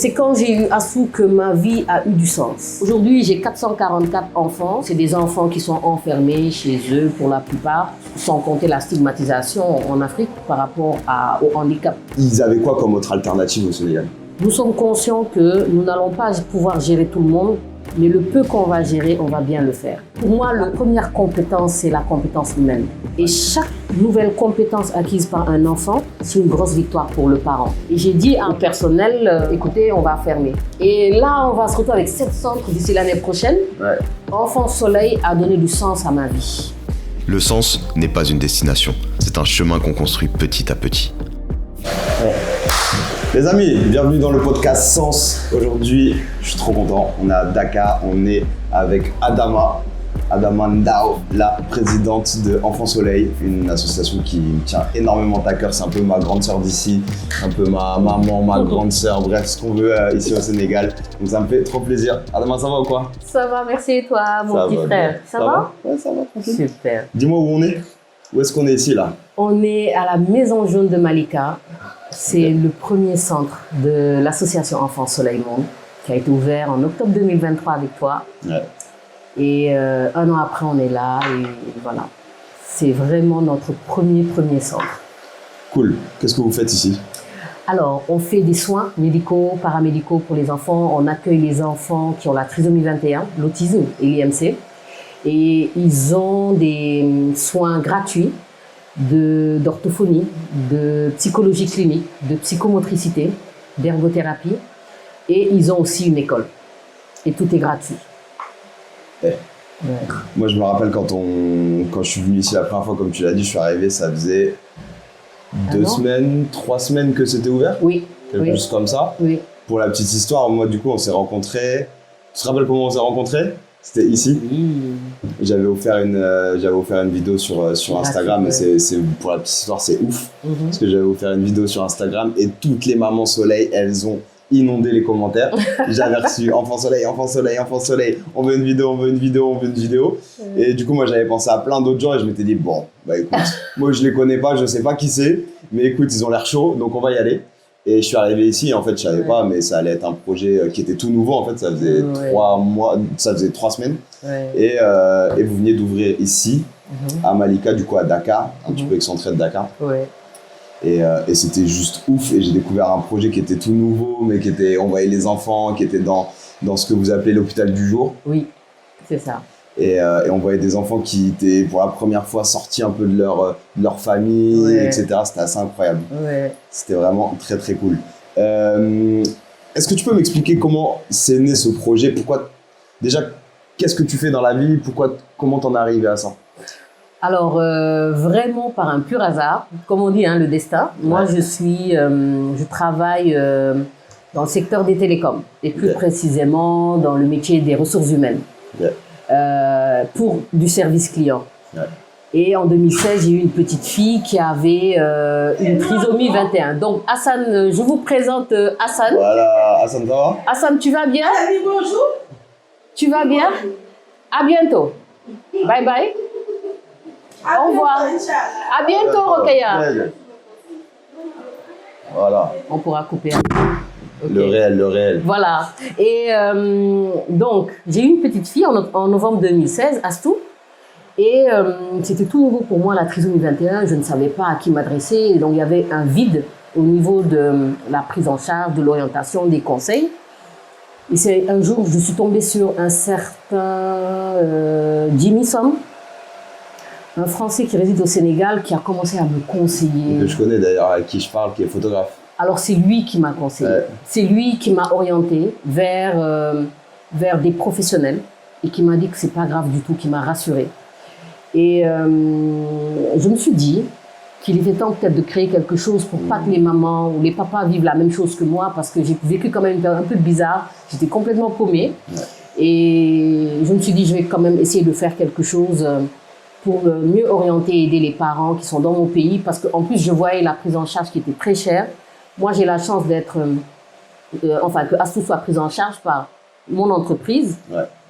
C'est quand j'ai eu Assou que ma vie a eu du sens. Aujourd'hui, j'ai 444 enfants. C'est des enfants qui sont enfermés chez eux pour la plupart, sans compter la stigmatisation en Afrique par rapport au handicap. Ils avaient quoi comme autre alternative au Sénégal? Nous sommes conscients que nous n'allons pas pouvoir gérer tout le monde, mais le peu qu'on va gérer, on va bien le faire. Pour moi, la première compétence, c'est la compétence humaine. Et chaque nouvelle compétence acquise par un enfant, c'est une grosse victoire pour le parent. Et j'ai dit à un personnel, écoutez, on va fermer. Et là, on va se retrouver avec 7 centres d'ici l'année prochaine. Ouais. Enfant Soleil a donné du sens à ma vie. Le sens n'est pas une destination, c'est un chemin qu'on construit petit à petit. Ouais. Les amis, bienvenue dans le podcast Sens. Aujourd'hui, je suis trop content. On est à Dakar, on est avec Adama Ndao, la présidente de Enfant Soleil, une association qui me tient énormément à cœur. C'est un peu ma grande sœur d'ici, un peu ma maman, ma grande sœur, bref, ce qu'on veut ici au Sénégal. Donc ça me fait trop plaisir. Adama, ça va ou quoi? Ça va, merci et toi, mon petit frère. Ça va? Ouais, ça va, tranquille. Super. Dis-moi où on est. Où est-ce qu'on est ici là? On est à la Maison Jaune de Malika. C'est le premier centre de l'association Enfant Soleil Monde qui a été ouvert en octobre 2023 avec toi. Ouais. Et un an après, on est là et voilà. C'est vraiment notre premier centre. Cool. Qu'est-ce que vous faites ici? Alors, on fait des soins médicaux, paramédicaux pour les enfants. On accueille les enfants qui ont la trisomie 21, l'autisme et l'IMC. Et ils ont des soins gratuits d'orthophonie, de psychologie clinique, de psychomotricité, d'ergothérapie. Et ils ont aussi une école. Et tout est gratuit. Ouais. Ouais. Moi, je me rappelle quand je suis venu ici la première fois, comme tu l'as dit, je suis arrivé, ça faisait 2 semaines, 3 semaines que c'était ouvert. Oui. Quelque chose comme ça. Oui. Pour la petite histoire, moi, du coup, on s'est rencontrés. Tu te rappelles comment on s'est rencontrés? C'était ici. Oui. J'avais offert une vidéo sur Instagram, ouais. et c'est pour la petite histoire, c'est ouf. Parce que j'avais offert une vidéo sur Instagram et toutes les mamans soleil, elles ont inondé les commentaires. J'avais reçu Enfant Soleil, Enfant Soleil, Enfant Soleil, on veut une vidéo, on veut une vidéo, on veut une vidéo. Et du coup, moi, j'avais pensé à plein d'autres gens et je m'étais dit, bon, bah écoute, moi, je les connais pas, je sais pas qui c'est, mais écoute, ils ont l'air chauds, donc on va y aller. Et je suis arrivé ici, en fait, je savais pas, mais ça allait être un projet qui était tout nouveau. En fait, ça faisait 3 mois, ça faisait 3 semaines. Ouais. Et vous veniez d'ouvrir ici, à Malika, du coup à Dakar, un petit peu excentré de Dakar. Ouais. Et c'était juste ouf. Et j'ai découvert un projet qui était tout nouveau, mais on voyait les enfants, qui étaient dans ce que vous appelez l'hôpital du jour. Oui, c'est ça. Et on voyait des enfants qui étaient pour la première fois sortis un peu de leur famille, etc. C'était assez incroyable. Ouais. C'était vraiment très très cool. Est-ce que tu peux m'expliquer comment c'est né ce projet? Pourquoi, déjà, qu'est-ce que tu fais dans la vie? Comment t'en es arrivé à ça? Alors, vraiment par un pur hasard, comme on dit, hein, le destin. Moi, je travaille dans le secteur des télécoms, et plus précisément dans le métier des ressources humaines, pour du service client. Et en 2016, j'ai eu une petite fille qui avait une trisomie 21. Donc, Hassan, je vous présente Hassan. Voilà, Hassan, ça va? Hassan, tu vas bien? Oui, bonjour. Tu vas bien? À bientôt. Bye bye. Au revoir. À bientôt, Rokhaya. Voilà. On pourra couper. Okay. Le réel. Voilà. Et donc, j'ai eu une petite fille en novembre 2016, Astou. Et c'était tout nouveau pour moi, la trisomie 21. Je ne savais pas à qui m'adresser. Et donc, il y avait un vide au niveau de la prise en charge, de l'orientation, des conseils. Et c'est un jour, je suis tombée sur un certain Jimmy Som, un Français qui réside au Sénégal, qui a commencé à me conseiller. Que je connais d'ailleurs, avec qui je parle, qui est photographe. Alors c'est lui qui m'a conseillé. C'est lui qui m'a orienté vers des professionnels et qui m'a dit que c'est pas grave du tout, qui m'a rassurée. Et je me suis dit qu'il était temps peut-être de créer quelque chose pour pas que les mamans ou les papas vivent la même chose que moi, parce que j'ai vécu quand même un peu bizarre. J'étais complètement paumée. Et je me suis dit, je vais quand même essayer de faire quelque chose pour mieux orienter et aider les parents qui sont dans mon pays, parce qu'en plus, je voyais la prise en charge qui était très chère. Moi, j'ai la chance d'être, que Astou soit prise en charge par mon entreprise,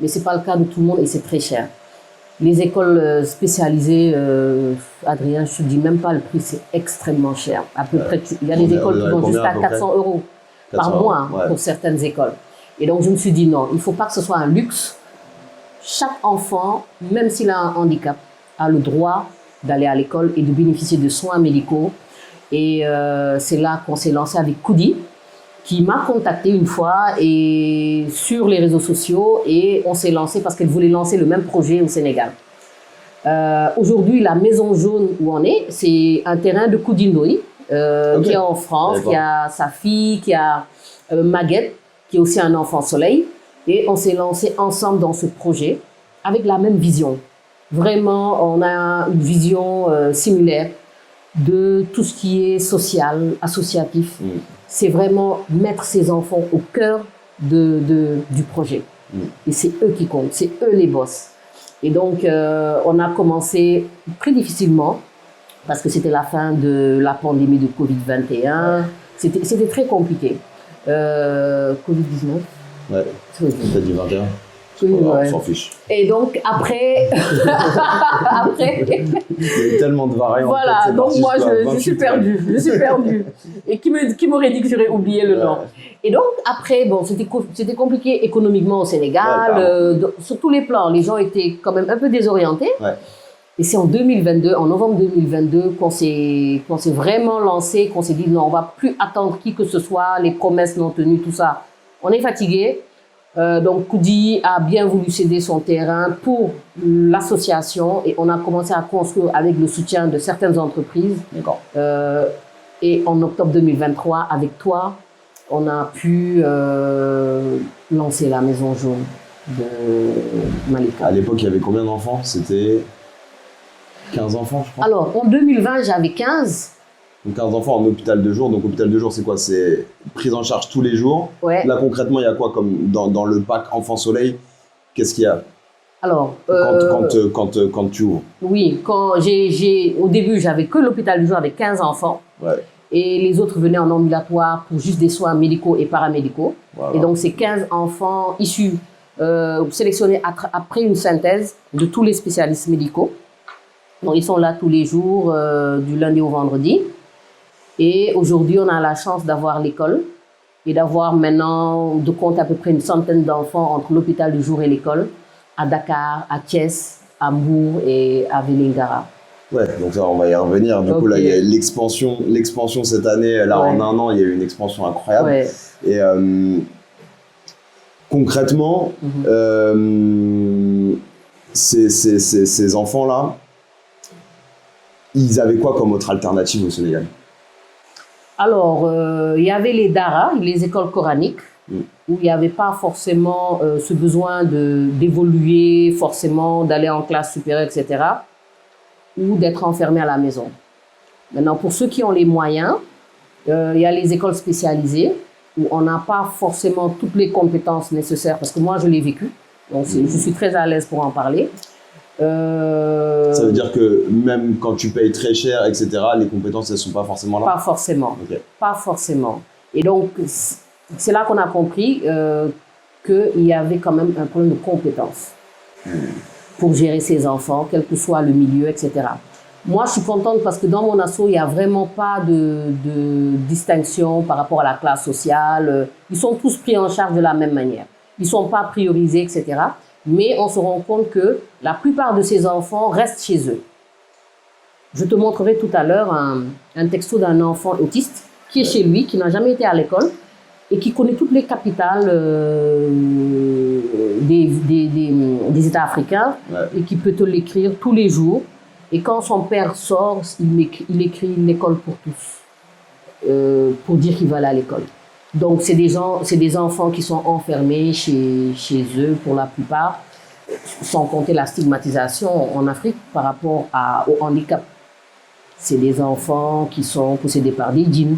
mais ce n'est pas le cas de tout le monde et c'est très cher. Les écoles spécialisées, Adrien, je ne te dis même pas le prix, c'est extrêmement cher. À peu près, il y a des écoles qui vont jusqu'à 400 €. par mois pour certaines écoles. Et donc, je me suis dit non, il ne faut pas que ce soit un luxe. Chaque enfant, même s'il a un handicap, a le droit d'aller à l'école et de bénéficier de soins médicaux. Et c'est là qu'on s'est lancé avec Koudi, qui m'a contacté une fois et sur les réseaux sociaux, et on s'est lancé parce qu'elle voulait lancer le même projet au Sénégal. Aujourd'hui, la Maison Jaune où on est, c'est un terrain de Koudi Ndoye, qui est en France, qui a sa fille, qui a Maguette, qui est aussi un enfant soleil. Et on s'est lancé ensemble dans ce projet avec la même vision. Vraiment, on a une vision similaire de tout ce qui est social, associatif. C'est vraiment mettre ces enfants au cœur du projet. Et c'est eux qui comptent, c'est eux les boss. Et donc, on a commencé très difficilement parce que c'était la fin de la pandémie de Covid-21. C'était très compliqué. Covid-19. Ouais, t'as dit 21. Oui, on s'en fiche. Et donc après, il y a eu tellement de variantes. Voilà, donc moi je suis perdue, Et qui m'aurait dit que j'aurais oublié le nom. Et donc après, bon, c'était compliqué économiquement au Sénégal, sur tous les plans. Les gens étaient quand même un peu désorientés. Ouais. Et c'est en 2022, en novembre 2022, qu'on s'est vraiment lancé, qu'on s'est dit non, on va plus attendre qui que ce soit, les promesses non tenues, tout ça. On est fatigué. Donc Koudi a bien voulu céder son terrain pour l'association et on a commencé à construire avec le soutien de certaines entreprises. Et en octobre 2023, avec toi, on a pu lancer la Maison Jaune de Malika. À l'époque, il y avait combien d'enfants? C'était 15 enfants, je crois. Alors, en 2020, j'avais 15. Donc 15 enfants en hôpital de jour. Donc hôpital de jour, c'est quoi? C'est prise en charge tous les jours. Ouais. Là, concrètement, il y a quoi comme dans le pack Enfant Soleil? Qu'est-ce qu'il y a? Alors, quand tu ouvres? Oui, au début, j'avais que l'hôpital du jour avec 15 enfants. Ouais. Et les autres venaient en ambulatoire pour juste des soins médicaux et paramédicaux. Voilà. Et donc, c'est 15 enfants issus, sélectionnés après une synthèse de tous les spécialistes médicaux. Donc, ils sont là tous les jours, du lundi au vendredi. Et aujourd'hui, on a la chance d'avoir l'école et d'avoir maintenant de compte à peu près une centaine d'enfants entre l'hôpital du jour et l'école, à Dakar, à Thiès, à Mbour et à Vélingara. Ouais, donc ça, on va y revenir. Du coup, là, il y a l'expansion cette année. Là, en un an, il y a eu une expansion incroyable. Ouais. Et concrètement, ces enfants-là, ils avaient quoi comme autre alternative au Sénégal? Alors, il y avait les Dara, les écoles coraniques, où il n'y avait pas forcément ce besoin d'évoluer, forcément d'aller en classe supérieure, etc., ou d'être enfermé à la maison. Maintenant, pour ceux qui ont les moyens, il y a les écoles spécialisées, où on n'a pas forcément toutes les compétences nécessaires, parce que moi, je l'ai vécu, donc je suis très à l'aise pour en parler. Ça veut dire que même quand tu payes très cher, etc., les compétences, elles ne sont pas forcément là? Pas forcément. Okay. Pas forcément. Et donc, c'est là qu'on a compris qu'il y avait quand même un problème de compétences pour gérer ces enfants, quel que soit le milieu, etc. Moi, je suis contente parce que dans mon asso, il n'y a vraiment pas de distinction par rapport à la classe sociale. Ils sont tous pris en charge de la même manière. Ils ne sont pas priorisés, etc. Mais on se rend compte que la plupart de ces enfants restent chez eux. Je te montrerai tout à l'heure un texto d'un enfant autiste qui est chez lui, qui n'a jamais été à l'école et qui connaît toutes les capitales des États africains et qui peut te l'écrire tous les jours. Et quand son père sort, il écrit l'école pour tous, pour dire qu'il va aller à l'école. Donc, c'est des enfants qui sont enfermés chez eux pour la plupart, sans compter la stigmatisation en Afrique par rapport au handicap. C'est des enfants qui sont possédés par des djinns.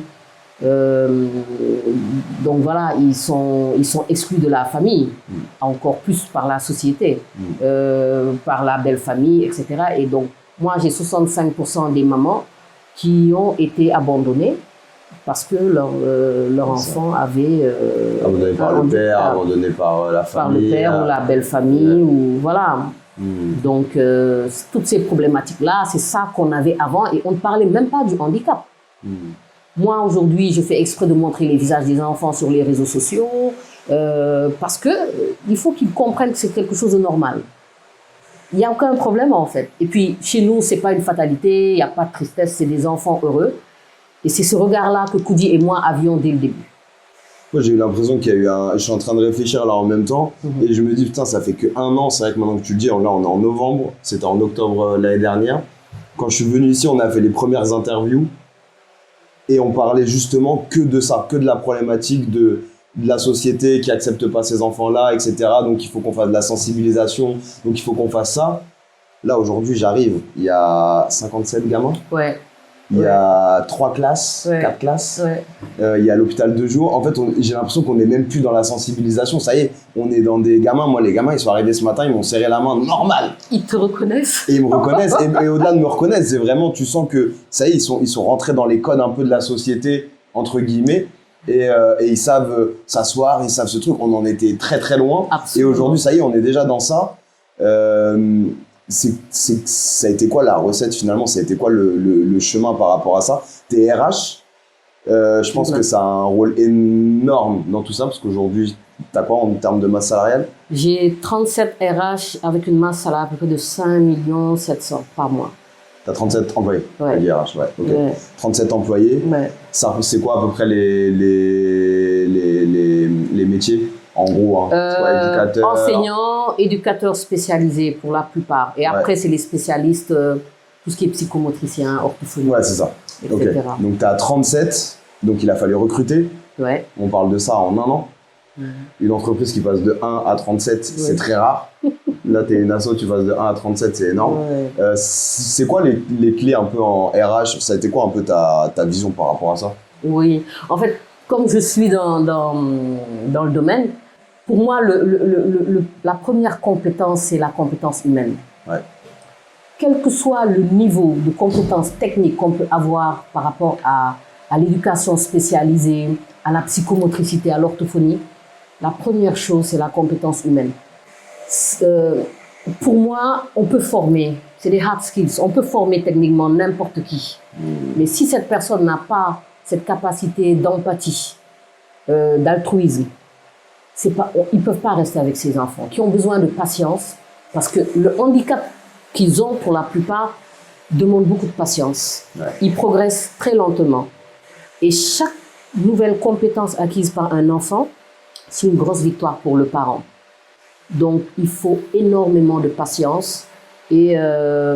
Donc voilà, ils sont exclus de la famille, encore plus par la société, par la belle famille, etc. Et donc, moi, j'ai 65% des mamans qui ont été abandonnées parce que leur enfant avait abandonné par le père, abandonné par la famille. Par le père ou la belle famille, ou voilà. Donc, toutes ces problématiques-là, c'est ça qu'on avait avant et on ne parlait même pas du handicap. Moi, aujourd'hui, je fais exprès de montrer les visages des enfants sur les réseaux sociaux parce que il faut qu'ils comprennent que c'est quelque chose de normal. Il n'y a aucun problème, en fait. Et puis, chez nous, ce n'est pas une fatalité, il n'y a pas de tristesse, c'est des enfants heureux. Et c'est ce regard-là que Koudi et moi avions dès le début. Moi, j'ai eu l'impression qu'il y a eu un... Je suis en train de réfléchir là en même temps, et je me dis, putain, ça fait que 1 an. C'est vrai que maintenant que tu le dis, là, on est en novembre, c'était en octobre l'année dernière. Quand je suis venu ici, on a fait les premières interviews, et on parlait justement que de ça, que de la problématique de la société qui accepte pas ces enfants-là, etc. Donc il faut qu'on fasse de la sensibilisation, donc il faut qu'on fasse ça. Là, aujourd'hui, j'arrive, il y a 57 gamins. Ouais. Il y a 3 classes, 4 classes. Ouais. Il y a l'hôpital de jour. En fait, j'ai l'impression qu'on n'est même plus dans la sensibilisation. Ça y est, on est dans des gamins. Moi, les gamins, ils sont arrivés ce matin, ils m'ont serré la main, normal. Ils te reconnaissent. Et ils me reconnaissent. Et au-delà de me reconnaître, c'est vraiment, tu sens que ça y est, ils sont rentrés dans les codes un peu de la société, entre guillemets. Et ils savent s'asseoir, ils savent ce truc. On en était très très loin. Absolument. Et aujourd'hui, ça y est, on est déjà dans ça. Ça a été quoi la recette finalement? Ça a été quoi le chemin par rapport à ça? T'es RH, je pense que ça a un rôle énorme dans tout ça, parce qu'aujourd'hui, t'as quoi en termes de masse salariale? J'ai 37 RH avec une masse salariale à peu près de 5 700 000 par mois. T'as 37 employés? Ouais. RH, ouais, ok. Ouais. 37 employés. Ouais. Ça, c'est quoi à peu près les métiers? En gros, hein, éducateur. Enseignants, éducateurs spécialisés pour la plupart. Et après, c'est les spécialistes, tout ce qui est psychomotricien, orthophonie. Ouais, c'est ça. Etc. Okay. Donc, tu as 37, donc il a fallu recruter. Ouais. On parle de ça en 1 an. Une entreprise qui passe de 1 à 37, c'est très rare. Là, tu es une asso, tu passes de 1 à 37, c'est énorme. Ouais. C'est quoi les clés un peu en RH? Ça a été quoi un peu ta vision par rapport à ça? Oui. En fait, comme je suis dans le domaine, pour moi, la première compétence, c'est la compétence humaine. Ouais. Quel que soit le niveau de compétence technique qu'on peut avoir par rapport à l'éducation spécialisée, à la psychomotricité, à l'orthophonie, la première chose, c'est la compétence humaine. Pour moi, on peut former, c'est des hard skills, on peut former techniquement n'importe qui. Mais si cette personne n'a pas cette capacité d'empathie, d'altruisme, ils ne peuvent pas rester avec ces enfants qui ont besoin de patience, parce que le handicap qu'ils ont pour la plupart demande beaucoup de patience. Ouais. Ils progressent très lentement. Et chaque nouvelle compétence acquise par un enfant, c'est une grosse victoire pour le parent. Donc, il faut énormément de patience et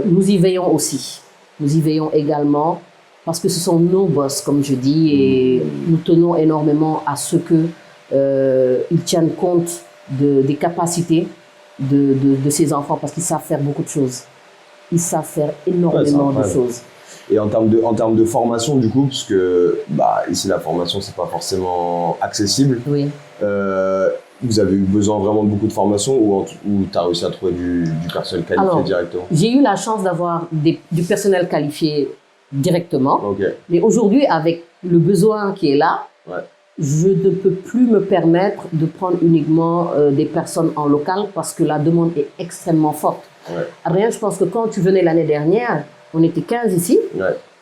nous y veillons aussi. Nous y veillons également parce que ce sont nos boss, comme je dis, et nous tenons énormément à ce que ils tiennent compte des capacités de ces enfants, parce qu'ils savent faire beaucoup de choses. Ils savent faire énormément de choses. Et en termes de formation, du coup, parce que ici la formation c'est pas forcément accessible. Oui. Vous avez eu besoin vraiment de beaucoup de formation, ou tu as réussi à trouver du personnel qualifié directement? J'ai eu la chance d'avoir du personnel qualifié directement. Okay. Mais aujourd'hui, avec le besoin qui est là, je ne peux plus me permettre de prendre uniquement des personnes en local, parce que la demande est extrêmement forte. Ouais. Adrien, je pense que quand tu venais l'année dernière, on était 15 ici,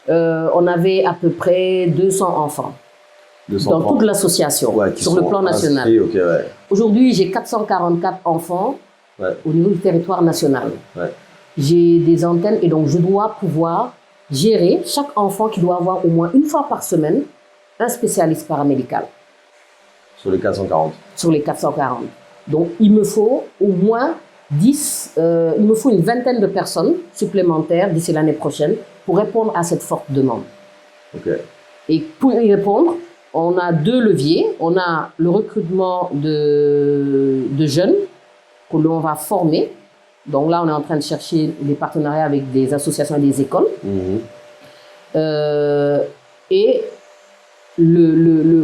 on avait à peu près 200 enfants dans toute l'association, sur le plan national. Inscrits, okay, Aujourd'hui, j'ai 444 enfants au niveau du territoire national. J'ai des antennes, et donc je dois pouvoir gérer chaque enfant qui doit avoir au moins une fois par semaine un spécialiste paramédical. Sur les 440? Sur les 440. Donc, il me faut au moins 10, il me faut une vingtaine de personnes supplémentaires d'ici l'année prochaine pour répondre à cette forte demande. Okay. Et pour y répondre, on a 2 leviers. On a le recrutement de jeunes que l'on va former. Donc là, on est en train de chercher des partenariats avec des associations et des écoles. Et le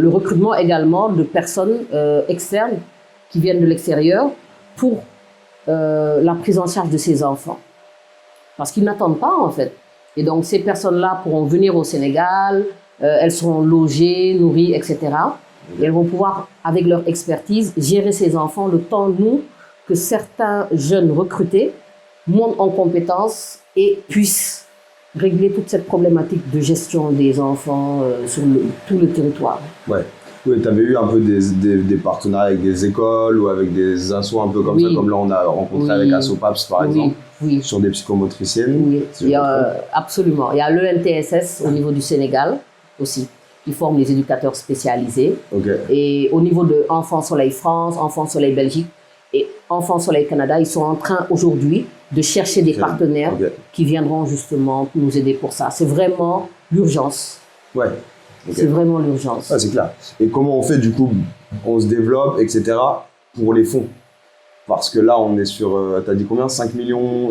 recrutement également de personnes externes qui viennent de l'extérieur pour la prise en charge de ces enfants. Parce qu'ils n'attendent pas, en fait. Et donc, ces personnes-là pourront venir au Sénégal, elles seront logées, nourries, etc. Et elles vont pouvoir, avec leur expertise, gérer ces enfants le temps, nous, que certains jeunes recrutés montent en compétences et puissent régler toute cette problématique de gestion des enfants sur tout le territoire. Ouais. Oui, tu avais eu un peu des partenariats avec des écoles ou avec des assos un peu comme ça, comme là on a rencontré avec Assopaps par exemple, sur des psychomotriciennes. Oui, absolument. Il y a l'ENTSS au niveau du Sénégal aussi, qui forme les éducateurs spécialisés. Et au niveau de Enfants Soleil France, Enfants Soleil Belgique et Enfants Soleil Canada, ils sont en train aujourd'hui de chercher des partenaires qui viendront justement nous aider pour ça. C'est vraiment l'urgence. Ouais. C'est vraiment l'urgence. Ah, c'est clair. Et comment on fait du coup? On se développe, etc. pour les fonds? Parce que là, on est sur, tu as dit combien? 5 millions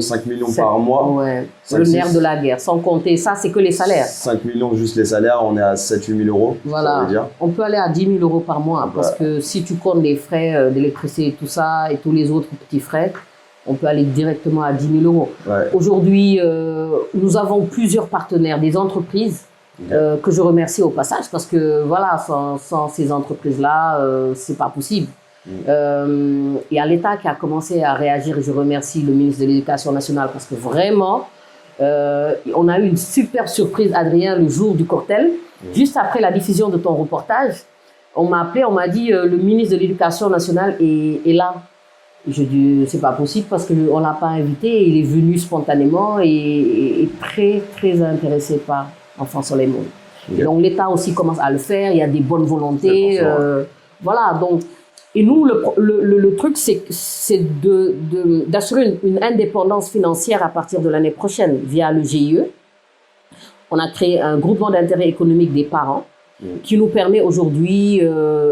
par mois? Ouais, le nerf de la guerre. Sans compter ça, c'est que les salaires. 5 millions juste les salaires, on est à 7-8 000 euros. Voilà. Ça veut dire. On peut aller à 10 000 euros par mois parce que si tu comptes les frais d'électricité et tout ça et tous les autres petits frais, on peut aller directement à 10 000 euros. Ouais. Aujourd'hui, nous avons plusieurs partenaires, des entreprises que je remercie au passage parce que voilà, sans ces entreprises-là, c'est pas possible. Il y a l'État qui a commencé à réagir et je remercie le ministre de l'Éducation nationale parce que vraiment, on a eu une super surprise, Adrien, le jour du cocktail. Juste après la diffusion de ton reportage, on m'a appelé, on m'a dit le ministre de l'Éducation nationale est là. Je dis c'est pas possible parce qu'on l'a pas invité, il est venu spontanément et très très intéressé par Enfants Soleil Monde. Et donc l'État aussi commence à le faire, il y a des bonnes volontés, voilà donc. Et nous, le truc, c'est d'assurer une indépendance financière à partir de l'année prochaine via le GIE. On a créé un groupement d'intérêt économique des parents qui nous permet aujourd'hui,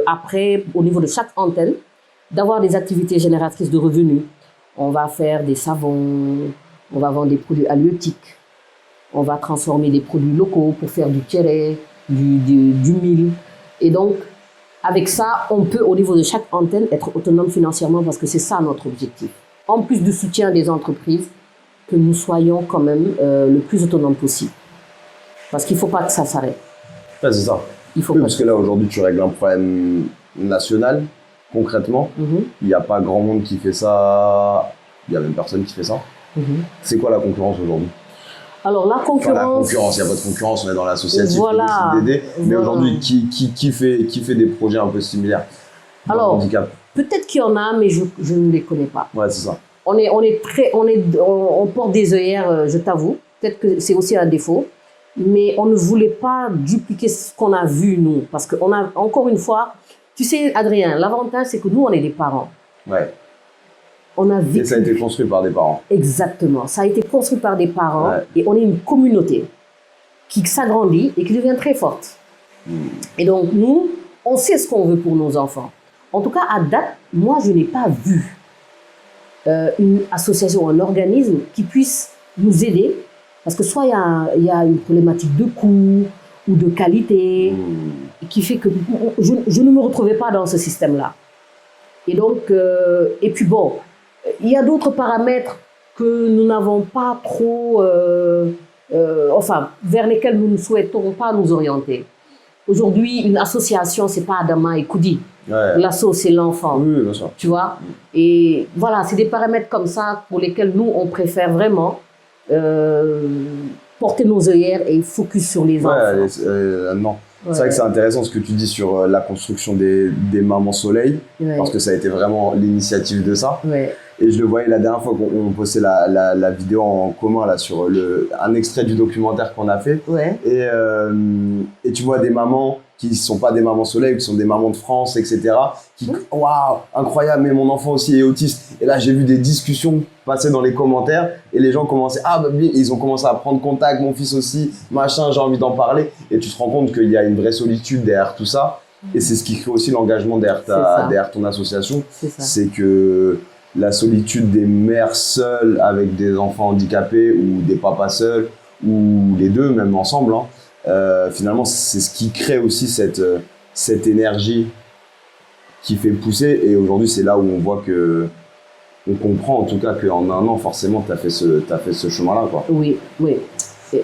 après, au niveau de chaque antenne, d'avoir des activités génératrices de revenus. On va faire des savons, on va vendre des produits halieutiques, on va transformer des produits locaux pour faire du tiéré, du mil. Et donc, avec ça, on peut, au niveau de chaque antenne, être autonome financièrement parce que c'est ça notre objectif. En plus du soutien des entreprises, que nous soyons quand même le plus autonome possible. Parce qu'il ne faut pas que ça s'arrête. Ouais, c'est ça. Il faut parce que là, aujourd'hui, tu règles un problème national, concrètement. Il n'y a pas grand monde qui fait ça. Il n'y a même personne qui fait ça. C'est quoi la concurrence aujourd'hui? Alors, la concurrence... il n'y a pas de concurrence, on est dans l'associatif, voilà, on décide d'aider. Mais aujourd'hui, qui fait des projets un peu similaires? Alors, handicap, peut-être qu'il y en a, mais je ne les connais pas. Ouais, c'est ça. On porte des œillères, je t'avoue. Peut-être que c'est aussi un défaut. Mais on ne voulait pas dupliquer ce qu'on a vu, nous. Parce qu'on a, encore une fois, tu sais, Adrien, l'avantage, c'est que nous, on est des parents. Ouais. On a vécu... Et ça a été construit par des parents. Exactement. Ça a été construit par des parents et on est une communauté qui s'agrandit et qui devient très forte. Et donc, nous, on sait ce qu'on veut pour nos enfants. En tout cas, à date, moi, je n'ai pas vu une association, un organisme qui puisse nous aider parce que soit il y a une problématique de coût ou de qualité qui fait que je ne me retrouvais pas dans ce système-là. Et donc, et puis bon, il y a d'autres paramètres que nous n'avons pas trop, enfin, vers lesquels nous ne souhaitons pas nous orienter. Aujourd'hui, une association, c'est pas Adama et Koudi. L'asso, c'est l'enfant. Oui, bien sûr. Tu vois? Et voilà, c'est des paramètres comme ça pour lesquels nous, on préfère vraiment porter nos œillères et focus sur les enfants. Non. C'est vrai que c'est intéressant ce que tu dis sur la construction des mamans soleil, parce que ça a été vraiment l'initiative de ça. Et je le voyais la dernière fois qu'on postait la vidéo en commun là, sur un extrait du documentaire qu'on a fait. Et tu vois des mamans qui ne sont pas des mamans soleil, qui sont des mamans de France, etc. Qui, waouh, incroyable, mais mon enfant aussi est autiste. Et là, j'ai vu des discussions passer dans les commentaires et les gens commençaient, ils ont commencé à prendre contact, mon fils aussi, machin, j'ai envie d'en parler. Et tu te rends compte qu'il y a une vraie solitude derrière tout ça. Et c'est ce qui crée aussi l'engagement derrière ton association. C'est que la solitude des mères seules avec des enfants handicapés ou des papas seuls ou les deux même ensemble, finalement c'est ce qui crée aussi cette énergie qui fait pousser. Et aujourd'hui c'est là où on voit que on comprend en tout cas qu'en un an forcément t'as fait ce chemin là quoi. Oui. Et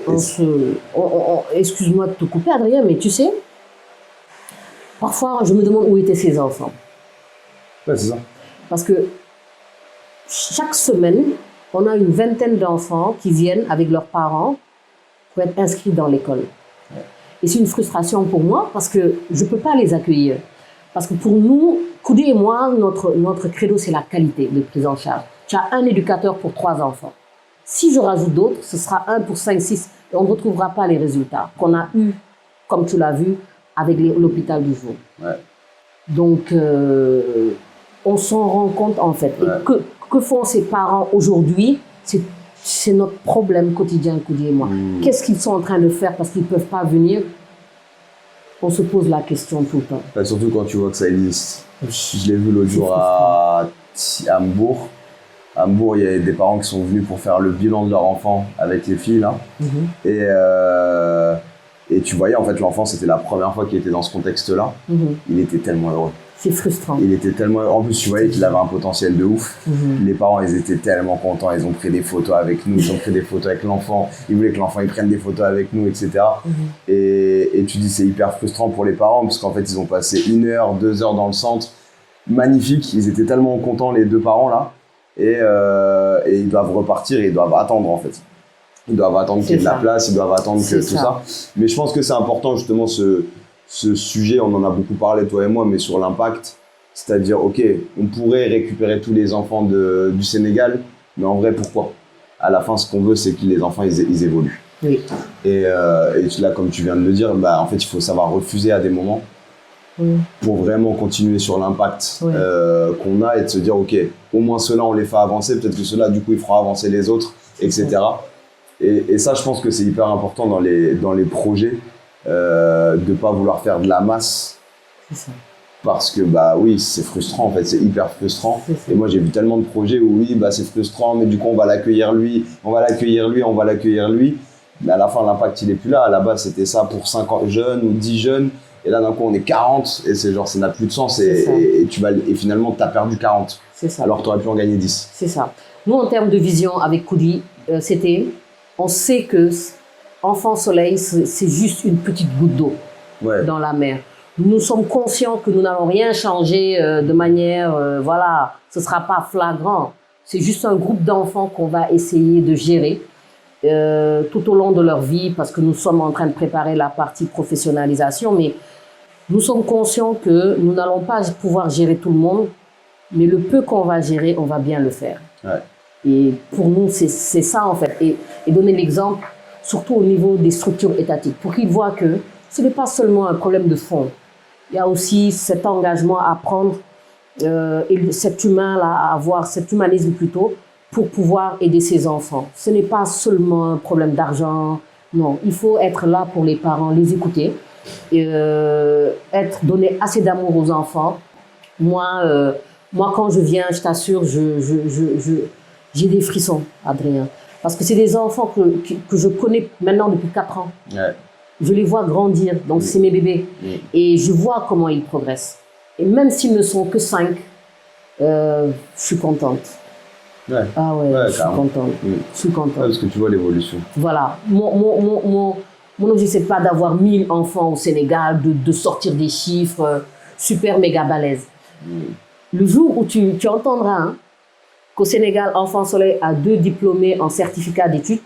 excuse-moi de te couper Adrien, mais tu sais, parfois je me demande où étaient ces enfants. Ouais, c'est ça. Parce que chaque semaine, on a une vingtaine d'enfants qui viennent avec leurs parents pour être inscrits dans l'école. Et c'est une frustration pour moi parce que je ne peux pas les accueillir. Parce que pour nous, Koudi et moi, notre credo, c'est la qualité de prise en charge. Tu as un éducateur pour 3 enfants. Si je rajoute d'autres, ce sera 1 pour 5, 6. Et on ne retrouvera pas les résultats qu'on a eus, comme tu l'as vu, avec l'hôpital du jour. Ouais. Donc, on s'en rend compte en fait. Ouais. Et que font ces parents aujourd'hui? C'est notre problème quotidien, Koudi et moi. Qu'est-ce qu'ils sont en train de faire parce qu'ils ne peuvent pas venir? On se pose la question tout le temps. Enfin, surtout quand tu vois que ça existe. Je l'ai vu l'autre jour à Hambourg. À Hambourg, il y a des parents qui sont venus pour faire le bilan de leur enfant avec les filles là. Et tu voyais en fait l'enfant, c'était la première fois qu'il était dans ce contexte-là. Il était tellement heureux. C'est frustrant. Il était tellement heureux. En plus, tu voyais qu'il avait un potentiel de ouf. Les parents, ils étaient tellement contents. Ils ont pris des photos avec nous. Ils ont pris des photos avec l'enfant. Ils voulaient que l'enfant il prenne des photos avec nous, etc. Et tu dis c'est hyper frustrant pour les parents parce qu'en fait, ils ont passé 1 heure, 2 heures dans le centre. Magnifique. Ils étaient tellement contents les 2 parents là. Et ils doivent repartir et ils doivent attendre en fait. Ils doivent attendre qu'il y ait de la place. Ils doivent attendre que tout ça. Mais je pense que c'est important justement ce sujet, on en a beaucoup parlé toi et moi, mais sur l'impact, c'est-à-dire ok, on pourrait récupérer tous les enfants du Sénégal, mais en vrai pourquoi? À la fin, ce qu'on veut, c'est que les enfants ils évoluent. Oui. Et là, comme tu viens de le dire, en fait, il faut savoir refuser à des moments pour vraiment continuer sur l'impact qu'on a et de se dire ok, au moins ceux-là on les fait avancer, peut-être que ceux-là du coup ils feront avancer les autres, etc. Et ça, je pense que c'est hyper important dans les projets. De ne pas vouloir faire de la masse. C'est ça. Parce que oui, c'est frustrant en fait, c'est hyper frustrant. Et moi j'ai vu tellement de projets où oui, c'est frustrant, mais du coup on va l'accueillir lui, on va l'accueillir lui. Mais à la fin l'impact il est plus là. À la base c'était ça pour 5 jeunes ou 10 jeunes. Et là d'un coup on est 40 et c'est genre ça n'a plus de sens et finalement tu as perdu 40. C'est ça. Alors que tu aurais pu en gagner 10. C'est ça. Nous en termes de vision avec Koudi, on sait que Enfant Soleil, c'est juste une petite goutte d'eau dans la mer. Nous sommes conscients que nous n'allons rien changer de manière, ce ne sera pas flagrant. C'est juste un groupe d'enfants qu'on va essayer de gérer tout au long de leur vie parce que nous sommes en train de préparer la partie professionnalisation, mais nous sommes conscients que nous n'allons pas pouvoir gérer tout le monde, mais le peu qu'on va gérer, on va bien le faire. Ouais. Et pour nous, c'est ça en fait. Et donner l'exemple, surtout au niveau des structures étatiques, pour qu'ils voient que ce n'est pas seulement un problème de fond. Il y a aussi cet engagement à prendre et cet humain-là, à avoir cet humanisme plutôt, pour pouvoir aider ses enfants. Ce n'est pas seulement un problème d'argent, non. Il faut être là pour les parents, les écouter, et, donner assez d'amour aux enfants. Moi, quand je viens, je t'assure, j'ai des frissons, Adrien. Parce que c'est des enfants que je connais maintenant depuis 4 ans. Ouais. Je les vois grandir, donc c'est mes bébés. Et je vois comment ils progressent. Et même s'ils ne sont que 5, je suis contente. Ouais. Ah ouais, je suis contente. Je suis contente. Parce que tu vois l'évolution. Voilà. Mon objectif, c'est pas d'avoir 1000 enfants au Sénégal, de sortir des chiffres super méga balèzes. Le jour où tu entendras qu'au Sénégal, Enfant Soleil a 2 diplômés en certificat d'études,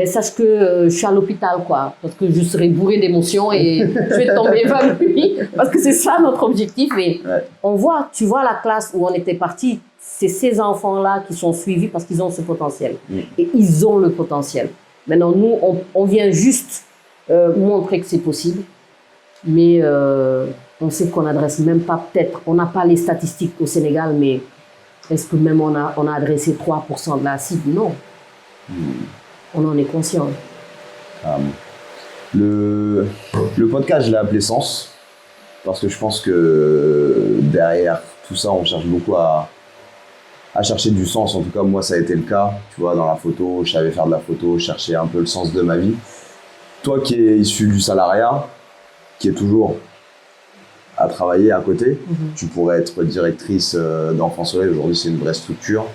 sache que je suis à l'hôpital, quoi. Parce que je serai bourrée d'émotions et je vais tomber évanouie. Parce que c'est ça notre objectif. Et tu vois la classe où on était parti, c'est ces enfants-là qui sont suivis parce qu'ils ont ce potentiel. Et ils ont le potentiel. Maintenant, nous, on vient juste montrer que c'est possible. Mais on sait qu'on n'adresse même pas, peut-être, on n'a pas les statistiques au Sénégal, mais est-ce que même on a adressé 3% de la cible? Non. On en est conscient. Le podcast, je l'ai appelé Sens, parce que je pense que derrière tout ça, on cherche beaucoup à chercher du sens. En tout cas, moi, ça a été le cas. Tu vois, dans la photo, je savais faire de la photo, je cherchais un peu le sens de ma vie. Toi qui es issu du salariat, qui est toujours à travailler à côté, tu pourrais être directrice d'Enfant Soleil. Aujourd'hui, c'est une vraie structure.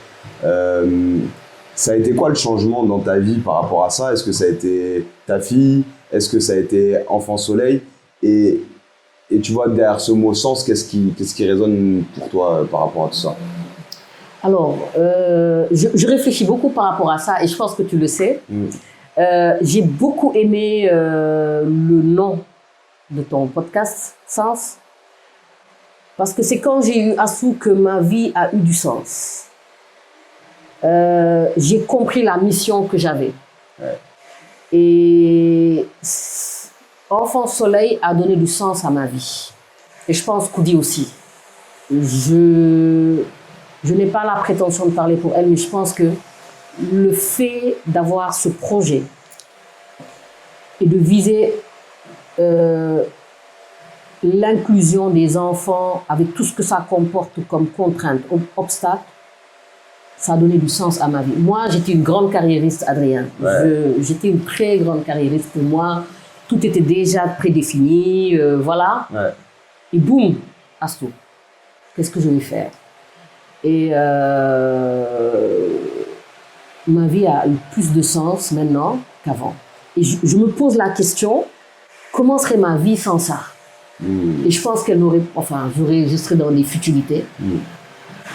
Ça a été quoi le changement dans ta vie par rapport à ça? Est-ce que ça a été ta fille? Est-ce que ça a été Enfant Soleil? Et tu vois, derrière ce mot sens, qu'est-ce qui résonne pour toi par rapport à tout ça? Alors, je réfléchis beaucoup par rapport à ça et je pense que tu le sais. J'ai beaucoup aimé le nom de ton podcast, Sens, parce que c'est quand j'ai eu Astou que ma vie a eu du sens. J'ai compris la mission que j'avais. Ouais. Et Enfant Soleil a donné du sens à ma vie. Et je pense qu'Oudi aussi. Je n'ai pas la prétention de parler pour elle, mais je pense que le fait d'avoir ce projet et de viser l'inclusion des enfants avec tout ce que ça comporte comme contraintes, obstacles, ça a donné du sens à ma vie. Moi, j'étais une grande carriériste, Adrien. Ouais. J'étais une très grande carriériste. Pour moi, tout était déjà prédéfini, voilà. Ouais. Et boum, Astou. Qu'est-ce que je vais faire? Et ma vie a eu plus de sens maintenant qu'avant. Et je me pose la question, comment serait ma vie sans ça? Et je pense qu'elle n'aurait... Enfin, je serais dans des futilités.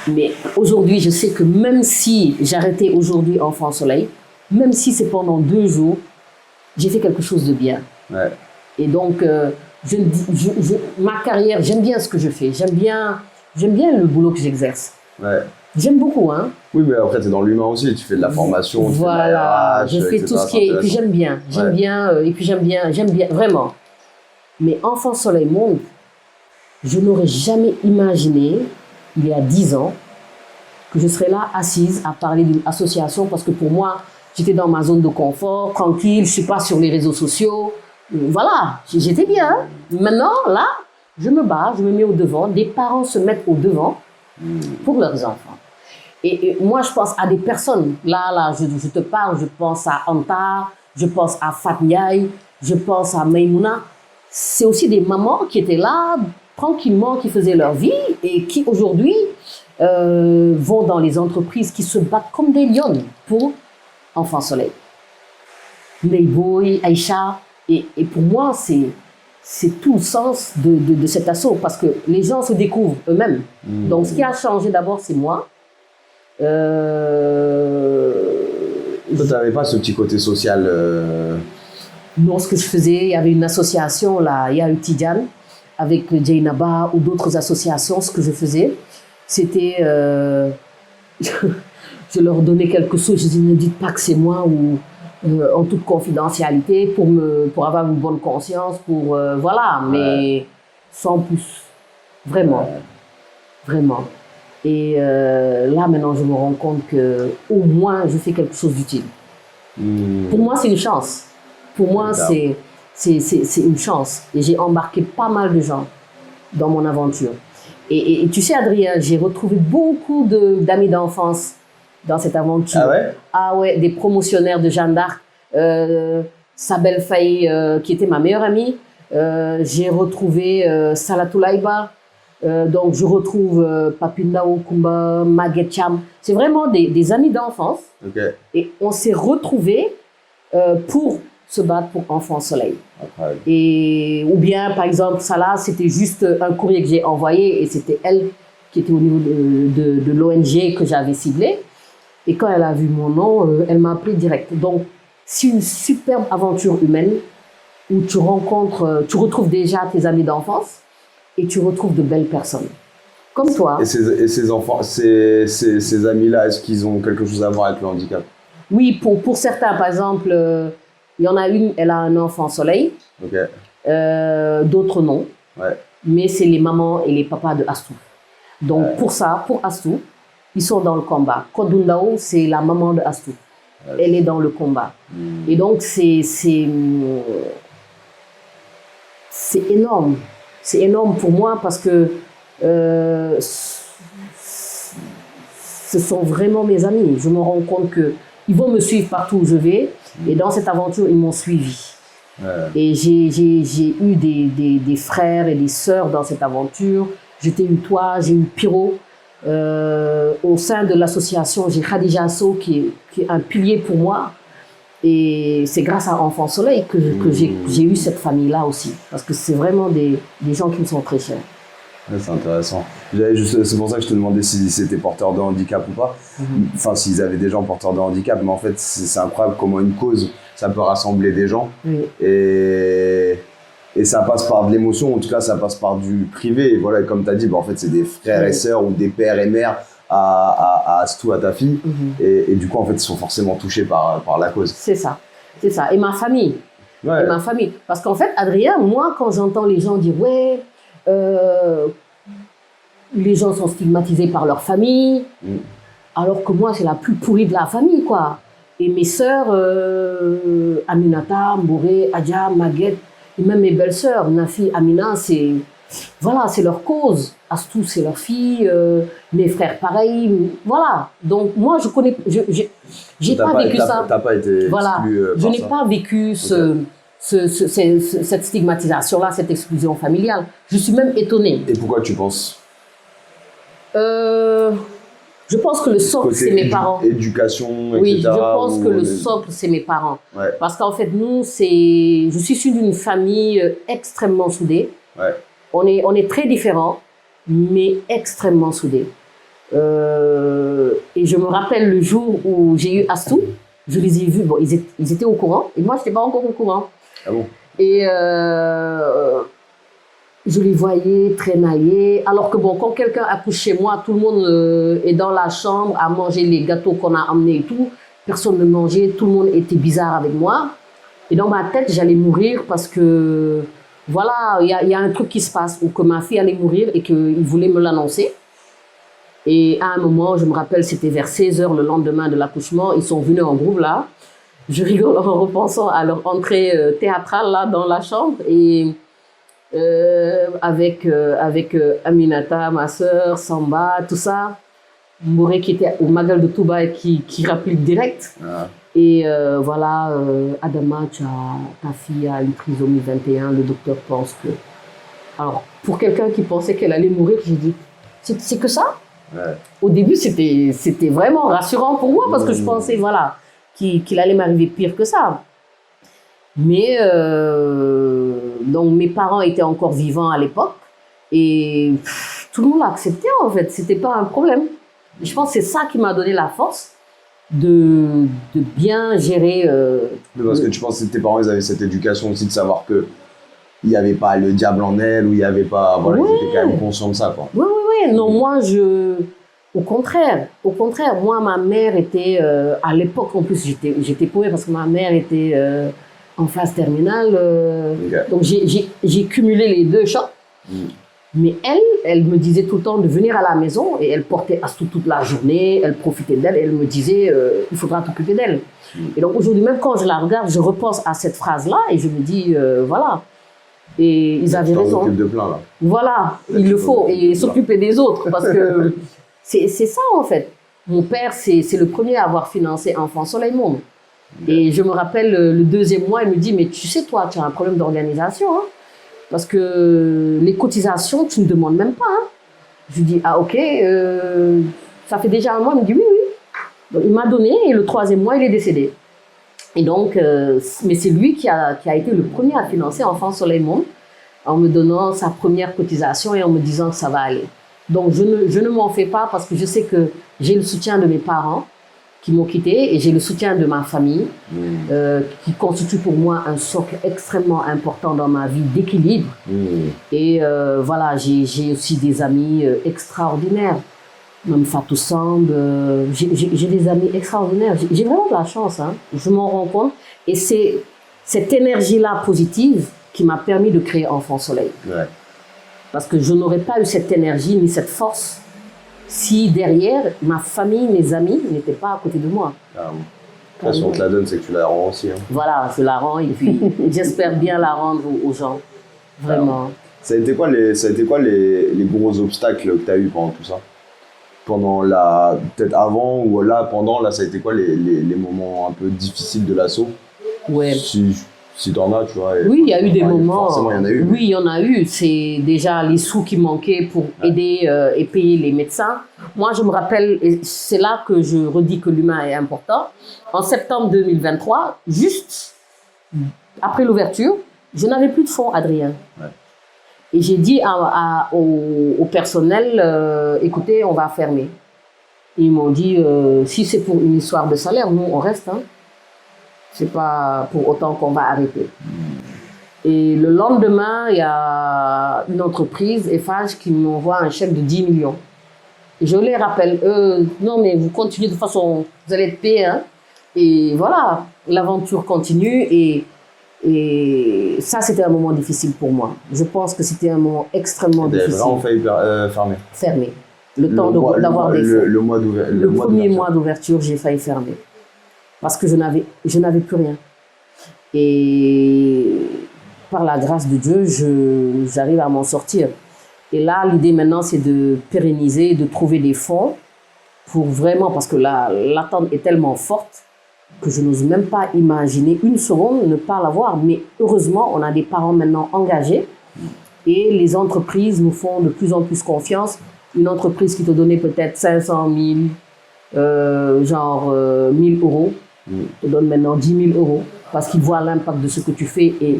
Mais aujourd'hui, je sais que même si j'arrêtais aujourd'hui Enfant Soleil, même si c'est pendant 2 jours, j'ai fait quelque chose de bien. Ouais. Et donc, ma carrière, j'aime bien ce que je fais. J'aime bien le boulot que j'exerce. Ouais. J'aime beaucoup, hein. Oui, mais après, tu es dans l'humain aussi. Tu fais de la formation, voilà, tu fais de la RH, je fais tout ce qui est... Et puis j'aime bien. Et puis j'aime bien, vraiment. Mais Enfant Soleil Monde, je n'aurais jamais imaginé, il y a 10 ans, que je serais là assise à parler d'une association parce que pour moi, j'étais dans ma zone de confort, tranquille, je ne suis pas sur les réseaux sociaux. Voilà, j'étais bien. Maintenant, là, je me bats, je me mets au devant. Des parents se mettent au devant pour leurs enfants. Et moi, je pense à des personnes. Là, je te parle, je pense à Anta, je pense à Fatniaï, je pense à Maïmouna. C'est aussi des mamans qui étaient là, tranquillement, qui faisaient leur vie et qui, aujourd'hui, vont dans les entreprises, qui se battent comme des lionnes pour Enfant Soleil. Neyboy, Aïcha. Et pour moi, c'est tout le sens de cet assaut, parce que les gens se découvrent eux-mêmes. Donc, ce qui a changé d'abord, c'est moi. Toi, tu n'avais pas ce petit côté social Non, ce que je faisais, il y avait une association, là, il y a eu Tidjane, avec Jainaba ou d'autres associations. Ce que je faisais, c'était... je leur donnais quelque chose, je disais, ne dites pas que c'est moi, ou en toute confidentialité, pour avoir une bonne conscience, voilà, mais sans plus. Vraiment. Vraiment. Et là, maintenant, je me rends compte qu'au moins, je fais quelque chose d'utile. Pour moi, c'est une chance. Pour moi, c'est une chance. Et j'ai embarqué pas mal de gens dans mon aventure. Et tu sais, Adrien, j'ai retrouvé beaucoup d'amis d'enfance dans cette aventure. Ah ouais? Ah ouais, des promotionnaires de Jeanne d'Arc. Sabel Faye, qui était ma meilleure amie. J'ai retrouvé Salatou Laïba. Donc, je retrouve Papinda Okumba, Maguette Cham. C'est vraiment des amis d'enfance. Okay. Et on s'est retrouvés pour se battre pour Enfant Soleil. Incroyable. Ou bien, par exemple, Salah, c'était juste un courrier que j'ai envoyé et c'était elle qui était au niveau de l'ONG que j'avais ciblé. Et quand elle a vu mon nom, elle m'a appelé direct. Donc, c'est une superbe aventure humaine où tu retrouves déjà tes amis d'enfance et tu retrouves de belles personnes. Comme toi. Et ces enfants, ces amis-là, est-ce qu'ils ont quelque chose à voir avec le handicap? Oui, pour certains, par exemple, il y en a une, elle a un enfant soleil. Okay. D'autres non. Ouais. Mais c'est les mamans et les papas de Astou. Donc pour ça, pour Astou, ils sont dans le combat. Kodundao, c'est la maman de Astou. Ouais. Elle est dans le combat. Et donc c'est énorme. C'est énorme pour moi parce que ce sont vraiment mes amis. Je me rends compte qu'ils vont me suivre partout où je vais. Et dans cette aventure, ils m'ont suivi. Ouais. Et j'ai eu des frères et des sœurs dans cette aventure. J'ai eu toi, j'ai eu Piro. Au sein de l'association, j'ai Khadija Asso qui est un pilier pour moi. Et c'est grâce à Enfant Soleil que j'ai eu cette famille-là aussi. Parce que c'est vraiment des gens qui me sont très chers. Ouais, c'est intéressant. C'est pour ça que je te demandais si c'était porteur de handicap ou pas. Enfin, s'ils avaient des gens porteurs de handicap. Mais en fait, c'est incroyable comment une cause ça peut rassembler des gens. Oui. Et ça passe par de l'émotion, en tout cas, ça passe par du privé. Et voilà, comme tu as dit, en fait, c'est des frères et sœurs ou des pères et mères à Astou, à ta fille. Et du coup, en fait, ils sont forcément touchés par la cause. C'est ça. Et ma famille. Ouais. Et ma famille. Parce qu'en fait, Adrien, moi, quand j'entends les gens dire « Ouais, les gens sont stigmatisés par leur famille », alors que moi, c'est la plus pourrie de la famille, quoi. Et mes sœurs, Aminata, Mboré, Adja, Maguette, et même mes belles-sœurs, Nafi, Amina, c'est leur cause. Astou, c'est leur fille, mes frères, pareil. Voilà. Donc, moi, je connais, j'ai pas vécu ça. T'as pas été voilà. Je n'ai pas vécu cette stigmatisation-là, cette exclusion familiale. Je suis même étonnée. Et pourquoi tu penses? Je pense que le socle, c'est mes parents. Éducation, etc. Oui, je pense que le socle, c'est mes parents. Ouais. Parce qu'en fait, nous, je suis issue d'une famille extrêmement soudée. Ouais. On est très différents, mais extrêmement soudés. Et je me rappelle le jour où j'ai eu Astou, je les ai vus, bon, ils étaient au courant, et moi, je n'étais pas encore au courant. Ah bon? Et je les voyais traînailler, alors que bon, quand quelqu'un accouche chez moi, tout le monde est dans la chambre à manger les gâteaux qu'on a amenés et tout. Personne ne mangeait, tout le monde était bizarre avec moi. Et dans ma tête, j'allais mourir parce que, voilà, il y a un truc qui se passe, ou que ma fille allait mourir et qu'ils voulaient me l'annoncer. Et à un moment, je me rappelle, c'était vers 16h le lendemain de l'accouchement, ils sont venus en groupe là. Je rigole en repensant à leur entrée théâtrale là dans la chambre. Et avec Aminata, ma sœur, Samba, tout ça. Mboré qui était au Magal de Touba et qui rapplique direct. Ah. Et voilà, Adama, ta fille a une trisomie 21, le docteur pense que... Alors, pour quelqu'un qui pensait qu'elle allait mourir, j'ai dit, c'est que ça? Ouais. Au début, c'était vraiment rassurant pour moi parce que je pensais, voilà, qu'il allait m'arriver pire que ça. Mais donc mes parents étaient encore vivants à l'époque et tout le monde l'a accepté en fait, c'était pas un problème. Et je pense que c'est ça qui m'a donné la force de bien gérer. Parce que tu penses que tes parents ils avaient cette éducation aussi de savoir que il n'y avait pas le diable en elle ou il n'y avait pas. Voilà, ouais. Ils étaient quand même conscients de ça, quoi. Oui. Non, moi Au contraire, moi ma mère était à l'époque en plus j'étais paumée parce que ma mère était en phase terminale, Okay. donc j'ai cumulé les deux chocs. Mais elle me disait tout le temps de venir à la maison et elle portait Astou toute la journée, elle profitait d'elle et elle me disait il faudra t'occuper d'elle. Et donc aujourd'hui, même quand je la regarde, je repense à cette phrase-là et je me dis voilà. Et ils avaient raison. De plein, là. Voilà, il le faut et s'occuper des autres parce que c'est ça en fait. Mon père, c'est le premier à avoir financé Enfant Soleil Monde. Et je me rappelle le deuxième mois, il me dit mais tu sais toi, tu as un problème d'organisation. Hein? Parce que les cotisations, tu ne demandes même pas. Hein. Je lui dis, ah ok, ça fait déjà un mois. Il me dit, oui. Donc, il m'a donné et le troisième mois, il est décédé. Et donc, mais c'est lui qui a été le premier à financer Enfant Soleil Monde en me donnant sa première cotisation et en me disant que ça va aller. Donc, je ne m'en fais pas parce que je sais que j'ai le soutien de mes parents qui m'ont quitté et j'ai le soutien de ma famille qui constitue pour moi un socle extrêmement important dans ma vie d'équilibre. Et voilà, j'ai aussi des amis extraordinaires, même Fatou Samb, j'ai des amis extraordinaires. J'ai vraiment de la chance, hein. Je m'en rends compte. Et c'est cette énergie-là positive qui m'a permis de créer Enfant Soleil. Ouais. Parce que je n'aurais pas eu cette énergie ni cette force si derrière, ma famille, mes amis n'étaient pas à côté de moi. Ah, bon. Si on te la donne, c'est que tu la rends aussi. Hein. Voilà, je la rends et puis j'espère bien la rendre aux gens. Vraiment. Alors, ça a été quoi les gros obstacles que tu as eu pendant tout ça? Peut-être avant ou là, pendant, là, ça a été quoi les moments un peu difficiles de l'assaut? Ouais. Si t'en as, tu vois. Oui, il y a eu des moments. Forcément, il y en a eu. Oui, il y en a eu. C'est déjà les sous qui manquaient pour aider et payer les médecins. Moi, je me rappelle, et c'est là que je redis que l'humain est important. En septembre 2023, juste après l'ouverture, je n'avais plus de fonds, Adrien. Ouais. Et j'ai dit au personnel, écoutez, on va fermer. Et ils m'ont dit, si c'est pour une histoire de salaire, nous, on reste. Hein. C'est pas pour autant qu'on va arrêter. Et le lendemain, il y a une entreprise, Eiffage, qui m'envoie un chèque de 10 millions. Et je les rappelle, non mais vous continuez de toute façon, vous allez être payés. Hein. Et voilà, l'aventure continue et ça, c'était un moment difficile pour moi. Je pense que c'était un moment extrêmement difficile. Vous avez vraiment failli fermer. Fermer. Le temps d'avoir des fonds. Le premier mois d'ouverture, j'ai failli fermer. Parce que je n'avais plus rien. Et par la grâce de Dieu, j'arrive à m'en sortir. Et là, l'idée maintenant, c'est de pérenniser, de trouver des fonds pour vraiment, parce que l'attente est tellement forte que je n'ose même pas imaginer une seconde ne pas l'avoir. Mais heureusement, on a des parents maintenant engagés et les entreprises nous font de plus en plus confiance. Une entreprise qui te donnait peut-être 500 000, 1 000 euros, te donne maintenant 10 000 euros parce qu'ils voient l'impact de ce que tu fais et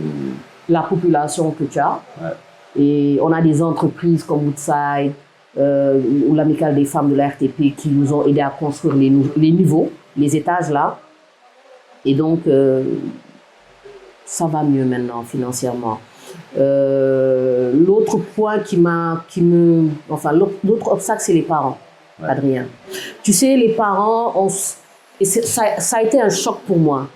la population que tu as. Ouais. Et on a des entreprises comme Woodside ou l'Amicale des femmes de la RTP qui nous ont aidés à construire les niveaux, les étages là. Et donc, ça va mieux maintenant financièrement. L'autre point l'autre obstacle, c'est les parents, ouais. Adrien. Tu sais, les parents, ça a été un choc pour moi.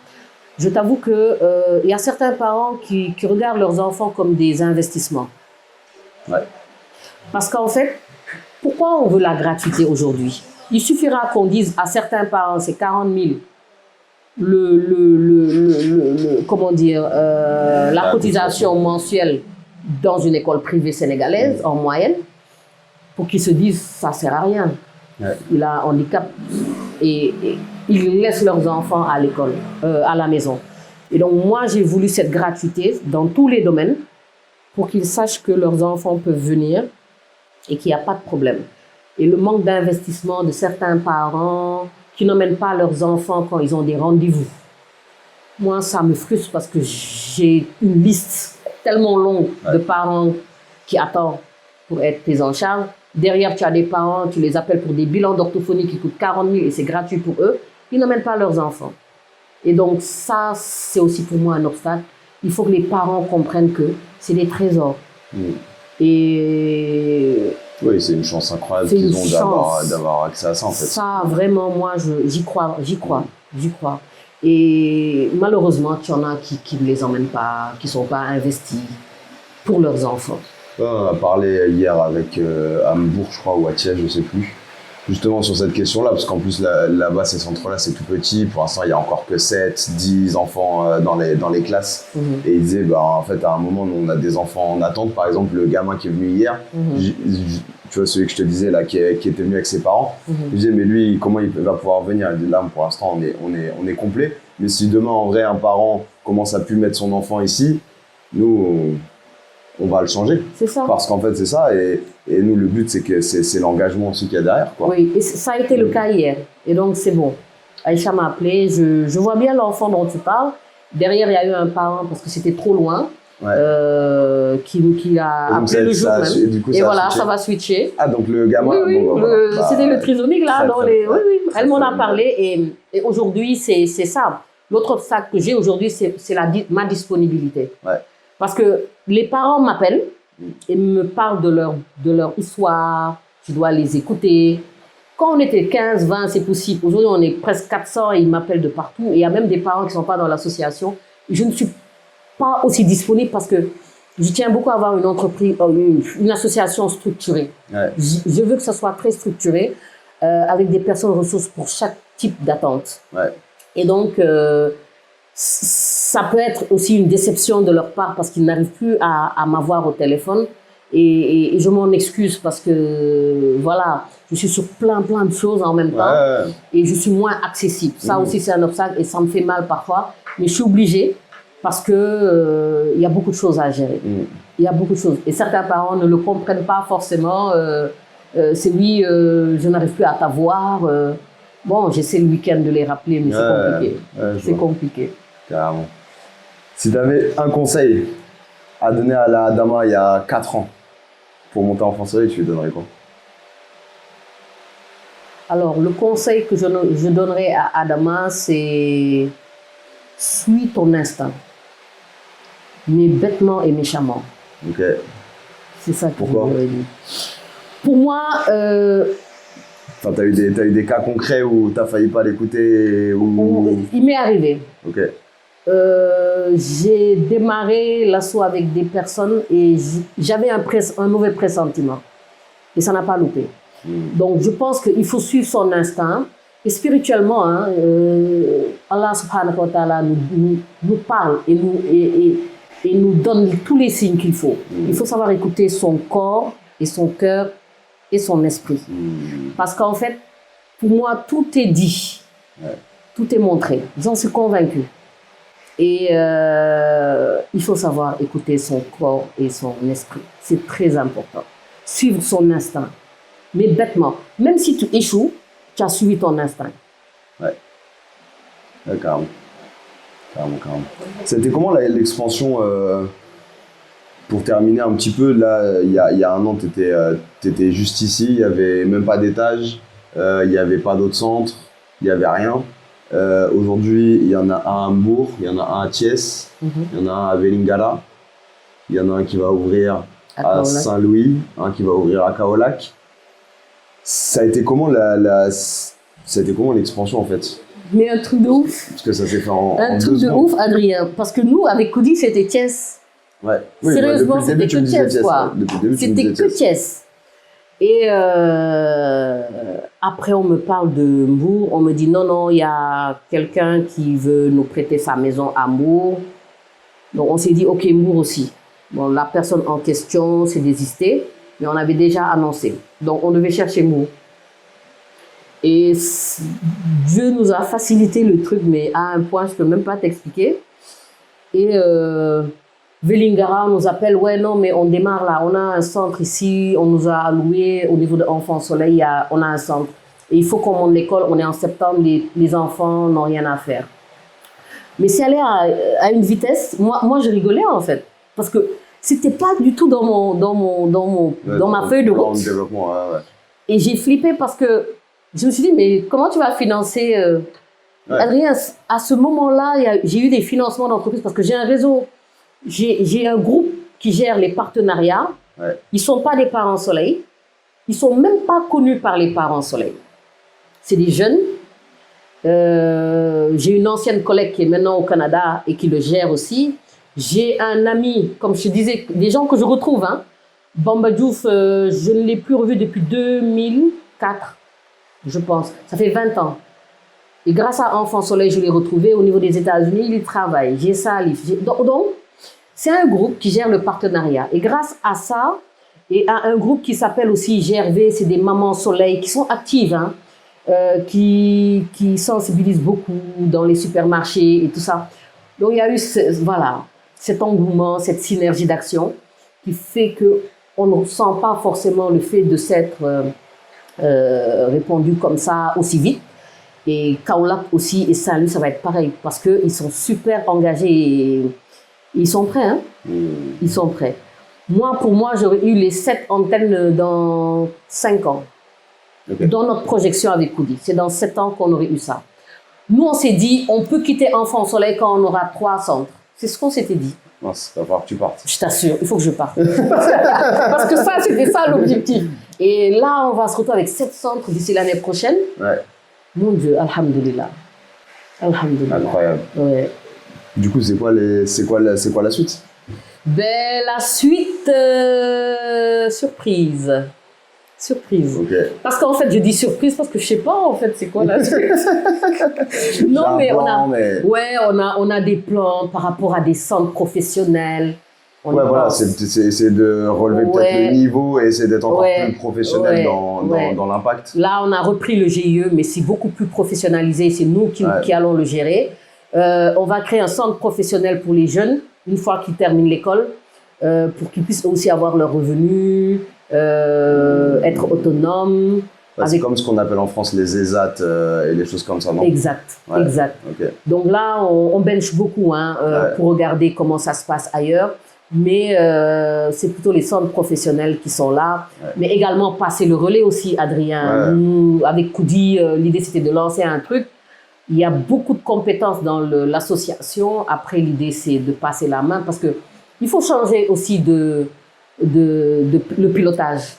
Je t'avoue qu'il y a certains parents qui regardent leurs enfants comme des investissements. Ouais. Parce qu'en fait, pourquoi on veut la gratuité aujourd'hui? Il suffira qu'on dise à certains parents, c'est 40 000. La cotisation mensuelle dans une école privée sénégalaise en moyenne pour qu'ils se disent ça sert à rien. Ouais. Il a un handicap et ils laissent leurs enfants à l'école, à la maison. Et donc moi j'ai voulu cette gratuité dans tous les domaines pour qu'ils sachent que leurs enfants peuvent venir et qu'il n'y a pas de problème. Et le manque d'investissement de certains parents qui n'emmènent pas leurs enfants quand ils ont des rendez-vous. Moi, ça me frustre parce que j'ai une liste tellement longue de parents qui attendent pour être pris en charge. Derrière, tu as des parents, tu les appelles pour des bilans d'orthophonie qui coûtent 40 000 et c'est gratuit pour eux. Ils n'emmènent pas leurs enfants. Et donc ça, c'est aussi pour moi un obstacle. Il faut que les parents comprennent que c'est des trésors. Et... Oui, c'est une chance incroyable qu'ils ont d'avoir accès à ça, en fait. Ça, vraiment, moi, j'y crois. Et malheureusement, tu en as qui ne les emmènent pas, qui ne sont pas investis pour leurs enfants. On a parlé hier avec Hambourg, je crois, ou à Thiès, je ne sais plus, justement sur cette question-là, parce qu'en plus, là-bas, ces centres-là, c'est tout petit. Pour l'instant, il n'y a encore que 7, 10 enfants dans les classes. Et ils disaient, en fait, à un moment, nous, on a des enfants en attente. Par exemple, le gamin qui est venu hier, tu vois, celui que je te disais, là, qui était venu avec ses parents, je disais, mais lui, comment il va pouvoir venir? Il dit, là, pour l'instant, on est complet. Mais si demain, en vrai, un parent commence à plus mettre son enfant ici, nous, on va le changer. C'est ça. Parce qu'en fait, c'est ça. Et nous, le but, c'est que c'est l'engagement aussi qu'il y a derrière, quoi. Oui, et ça a été le cas hier. Et donc, c'est bon. Aïcha m'a appelé. Je vois bien l'enfant dont tu parles. Derrière, il y a eu un parent, parce que c'était trop loin, qui a appelé le jour même. Et voilà, ça va switcher. Ah, donc le gamin... Oui, c'était le trisomique, là. Oui, elle m'en a parlé. Et aujourd'hui, c'est ça. L'autre obstacle que j'ai aujourd'hui, c'est ma disponibilité. Ouais. Parce que les parents m'appellent et me parlent de leur histoire. Je dois les écouter. Quand on était 15, 20, c'est possible. Aujourd'hui, on est presque 400 et ils m'appellent de partout. Et il y a même des parents qui ne sont pas dans l'association. Je ne suis pas aussi disponible parce que je tiens beaucoup à avoir une entreprise, une association structurée. Ouais. Je veux que ça soit très structuré avec des personnes ressources pour chaque type d'attente. Ouais. Et donc, ça peut être aussi une déception de leur part parce qu'ils n'arrivent plus à m'avoir au téléphone. Et je m'en excuse parce que, voilà, je suis sur plein de choses en même temps et je suis moins accessible. Ça aussi, c'est un obstacle et ça me fait mal parfois. Mais je suis obligée parce que y a beaucoup de choses à gérer. Il y a beaucoup de choses. Et certains parents ne le comprennent pas forcément. C'est oui, je n'arrive plus à t'avoir. Bon, j'essaie le week-end de les rappeler, mais c'est compliqué. C'est compliqué. Carrément. Si tu avais un conseil à donner à la Adama il y a 4 ans pour monter en France, tu lui donnerais quoi? Alors, le conseil que je donnerais à Adama, c'est suis ton instinct, mais bêtement et méchamment. Ok. C'est ça que Pourquoi? je voudrais dire. Pour moi, Enfin, t'as eu des cas concrets où t'as failli pas l'écouter ou... il m'est arrivé. Ok. J'ai démarré l'assaut avec des personnes et j'avais un mauvais pressentiment. Et ça n'a pas loupé. Donc, je pense qu'il faut suivre son instinct. Et spirituellement, hein, Allah subhanahu wa ta'ala nous parle et nous donne tous les signes qu'il faut. Il faut savoir écouter son corps et son cœur et son esprit. Parce qu'en fait, pour moi, tout est dit. Ouais. Tout est montré. J'en suis convaincue. Et il faut savoir écouter son corps et son esprit. C'est très important. Suivre son instinct. Mais bêtement. Même si tu échoues, tu as suivi ton instinct. Ouais. Ouais, carrément. C'était comment l'expansion pour terminer un petit peu, là, il y a un an, tu étais juste ici, il n'y avait même pas d'étage, il n'y avait pas d'autres centres, il n'y avait rien. Aujourd'hui, il y en a un à Hambourg, il y en a un à Thiès, il y en a un à Vélingara, il y en a un qui va ouvrir à Saint-Louis, un qui va ouvrir à Kaolack. Ça a été comment l'expansion en fait? Mais un truc de ouf. Parce que ça s'est fait en Un 2 truc de secondes. ouf, Adrien. Parce que nous, avec Koudi, c'était Thiès. Ouais. Oui, Sérieusement, depuis le début, c'était tu me que disais Thiès, quoi. Depuis le début, tu me C'était disais que Thiès. Et après, on me parle de Mbour. On me dit non, il y a quelqu'un qui veut nous prêter sa maison à Mbour. Donc, on s'est dit, OK, Mbour aussi. Bon, la personne en question s'est désistée, mais on avait déjà annoncé. Donc, on devait chercher Mbour. Et Dieu nous a facilité le truc, mais à un point, je ne peux même pas t'expliquer. Et Vélingara nous appelle, ouais, non, mais on démarre là. On a un centre ici, on nous a alloué au niveau de Enfants Soleil, on a un centre. Et il faut qu'on monte l'école, on est en septembre, les enfants n'ont rien à faire. Mais c'est allé à une vitesse, moi je rigolais en fait, parce que c'était pas du tout dans ma feuille de route. Et j'ai flippé parce que je me suis dit, mais comment tu vas financer Adrien, à ce moment-là, j'ai eu des financements d'entreprise parce que j'ai un réseau. J'ai un groupe qui gère les partenariats. Ouais. Ils ne sont pas des parents soleil. Ils ne sont même pas connus par les parents soleil. C'est des jeunes. J'ai une ancienne collègue qui est maintenant au Canada et qui le gère aussi. J'ai un ami, comme je te disais, des gens que je retrouve. Hein. Bamba Diouf, je ne l'ai plus revu depuis 2004. Je pense. Ça fait 20 ans. Et grâce à Enfants Soleil, je l'ai retrouvé au niveau des États-Unis. Il travaille. J'ai Salif. Donc, c'est un groupe qui gère le partenariat. Et grâce à ça, et à un groupe qui s'appelle aussi GRV, c'est des mamans Soleil qui sont actives, hein, qui sensibilisent beaucoup dans les supermarchés et tout ça. Donc, il y a eu cet engouement, cette synergie d'action qui fait qu'on ne ressent pas forcément le fait de s'être répondu comme ça aussi vite. Et Kaolack aussi et Saint-Louis, ça va être pareil parce qu'ils sont super engagés et ils sont prêts. Hein? Ils sont prêts. Moi, pour moi, j'aurais eu les 7 antennes dans 5 ans. Okay. Dans notre projection avec Koudi. C'est dans 7 ans qu'on aurait eu ça. Nous, on s'est dit, on peut quitter Enfants Soleil quand on aura 3 centres. C'est ce qu'on s'était dit. Non, il va falloir que tu partes. Je t'assure, il faut que je parte. Parce que ça, c'était ça l'objectif. Et là, on va se retrouver avec 7 centres d'ici l'année prochaine. Ouais. Mon Dieu, alhamdoulilah. Alhamdoulilah. Incroyable. Ouais. Du coup, c'est quoi la suite? Ben, la suite, surprise. Surprise. Okay. Parce qu'en fait, je dis surprise parce que je sais pas en fait c'est quoi la suite. Non, mais on a des plans par rapport à des centres professionnels. Voilà, c'est de relever peut-être le niveau et c'est d'être encore plus professionnel dans l'impact. Là, on a repris le GIE, mais c'est beaucoup plus professionnalisé. C'est nous qui allons le gérer. On va créer un centre professionnel pour les jeunes, une fois qu'ils terminent l'école, pour qu'ils puissent aussi avoir leurs revenus, être autonomes. C'est comme ce qu'on appelle en France les ESAT et les choses comme ça, non? Exact, exact. Okay. Donc là, on bench beaucoup pour regarder comment ça se passe ailleurs. Mais c'est plutôt les centres professionnels qui sont là. Mais également passer le relais aussi, Adrien. Nous, avec Koudi, l'idée c'était de lancer un truc. Il y a beaucoup de compétences dans l'association. Après, l'idée, c'est de passer la main parce qu'il faut changer aussi le pilotage.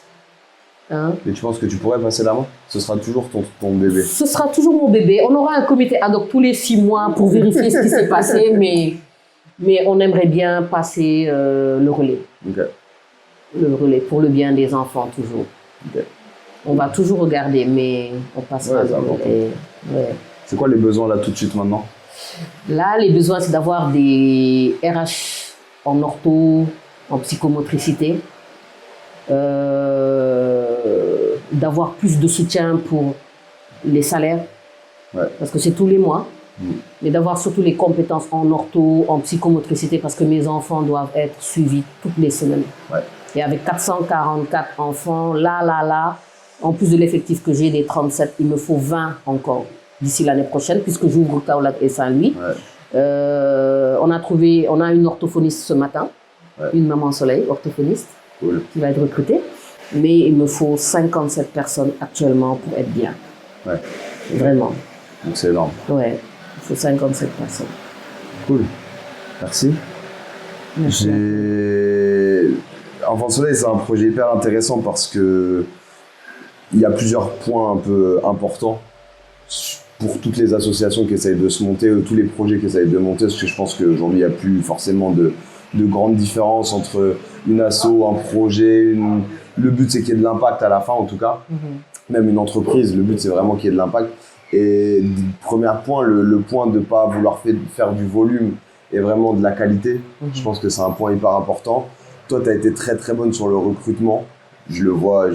Hein? Et tu penses que tu pourrais passer la main? Ce sera toujours ton bébé? Ce sera toujours mon bébé. On aura un comité ad hoc tous les 6 mois pour vérifier ce qui s'est passé, mais on aimerait bien passer le relais. Okay. Le relais pour le bien des enfants, toujours. Okay. On va toujours regarder, mais on passera le relais. Ouais. C'est quoi les besoins là tout de suite maintenant? Là, les besoins, c'est d'avoir des RH en ortho, en psychomotricité, d'avoir plus de soutien pour les salaires, parce que c'est tous les mois, mais d'avoir surtout les compétences en ortho, en psychomotricité, parce que mes enfants doivent être suivis toutes les semaines. Et avec 444 enfants, là, en plus de l'effectif que j'ai des 37, il me faut 20 encore d'ici l'année prochaine, puisque j'ouvre Kaolack et Saint-Louis. On a une orthophoniste ce matin, une maman soleil, orthophoniste, qui va être recrutée. Mais il me faut 57 personnes actuellement pour être bien. Vraiment. Donc c'est énorme. Ouais, il faut 57 personnes. Cool. Merci. Enfant Soleil, c'est un projet hyper intéressant parce que il y a plusieurs points un peu importants pour toutes les associations qui essayent de se monter, tous les projets qui essayent de monter, parce que je pense qu'aujourd'hui, il n'y a plus forcément de grandes différences entre une asso, un projet. Le but, c'est qu'il y ait de l'impact à la fin, en tout cas. Même une entreprise, le but, c'est vraiment qu'il y ait de l'impact. Et premier point, le point de ne pas vouloir faire du volume et vraiment de la qualité. Je pense que c'est un point hyper important. Toi, tu as été très, très bonne sur le recrutement. Je vois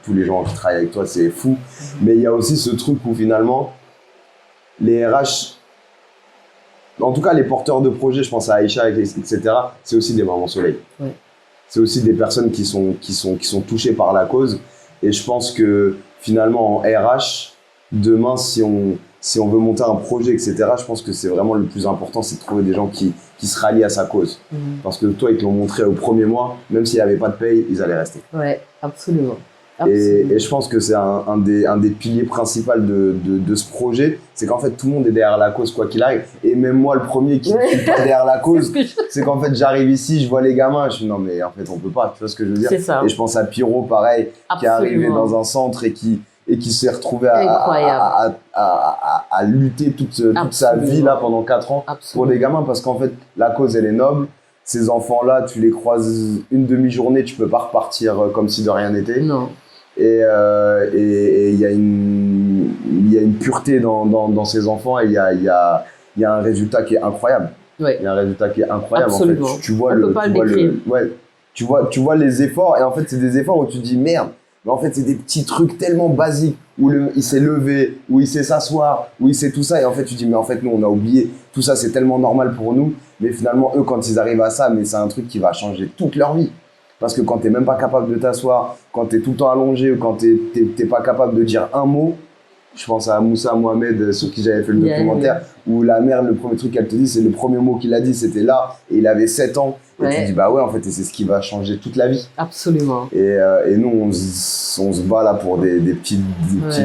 tous les gens qui travaillent avec toi, c'est fou. Mais il y a aussi ce truc où finalement, les RH, en tout cas les porteurs de projets, je pense à Aïcha, etc., c'est aussi des mamans soleil. C'est aussi des personnes qui sont touchées par la cause. Et je pense que finalement en RH, demain, si on veut monter un projet, etc., je pense que c'est vraiment le plus important, c'est de trouver des gens qui se rallient à sa cause. Parce que toi, ils te l'ont montré au premier mois, même s'il n'y avait pas de paye, ils allaient rester. Ouais, absolument. Et je pense que c'est un des piliers principaux de ce projet, c'est qu'en fait tout le monde est derrière la cause quoi qu'il arrive. Et même moi le premier qui suis pas derrière la cause, c'est qu'en fait j'arrive ici, je vois les gamins, je dis non mais en fait on peut pas, tu vois ce que je veux dire. C'est ça. Et je pense à Pierrot pareil, qui est arrivé dans un centre et qui s'est retrouvé à lutter toute sa vie là pendant 4 ans pour des gamins, parce qu'en fait la cause elle est noble. Ces enfants là tu les croises une demi-journée, tu peux pas repartir comme si de rien n'était. Non. Et il y a une pureté dans ces enfants, et il y a un résultat qui est incroyable. Il y a un résultat qui est incroyable. Absolument. En fait, tu vois les efforts, et en fait c'est des efforts où tu te dis merde, mais en fait c'est des petits trucs tellement basiques où il s'est levé, où il sait s'asseoir, où il sait tout ça, et en fait tu te dis mais en fait nous on a oublié tout ça, c'est tellement normal pour nous, mais finalement eux quand ils arrivent à ça, mais c'est un truc qui va changer toute leur vie. Parce que quand t'es même pas capable de t'asseoir, quand t'es tout le temps allongé, ou quand t'es pas capable de dire un mot, je pense à Moussa Mohamed, sur qui j'avais fait le documentaire, où la mère, le premier truc qu'elle te dit, c'est le premier mot qu'il a dit, c'était là, et il avait 7 ans. Et tu te dis, bah ouais, en fait, c'est ce qui va changer toute la vie. Absolument. Et nous, on se bat là pour des petits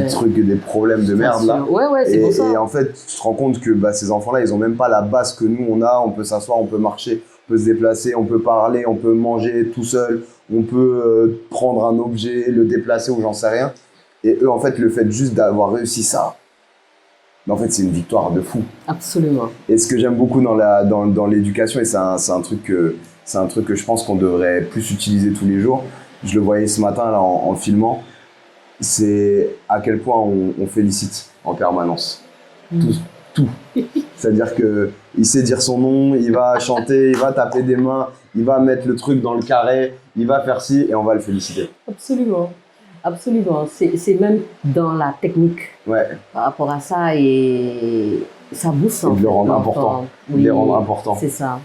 trucs, des problèmes de merde là. C'est pour ça. Et en fait, tu te rends compte que ces enfants-là, ils ont même pas la base que nous, on a. On peut s'asseoir, on peut marcher, on peut se déplacer, on peut parler, on peut manger tout seul, on peut prendre un objet, le déplacer ou j'en sais rien. Et eux, en fait, le fait juste d'avoir réussi ça, en fait, c'est une victoire de fou. Absolument. Et ce que j'aime beaucoup dans l'éducation, et c'est un truc que je pense qu'on devrait plus utiliser tous les jours, je le voyais ce matin là, en filmant, c'est à quel point on félicite en permanence. Tout. C'est-à-dire qu'il sait dire son nom, il va chanter, il va taper des mains, il va mettre le truc dans le carré, il va faire ci et on va le féliciter. Absolument. Absolument. C'est même dans la technique par rapport à ça, et ça booste. Et de le rendre important. Oui, de les rendre importants. C'est ça.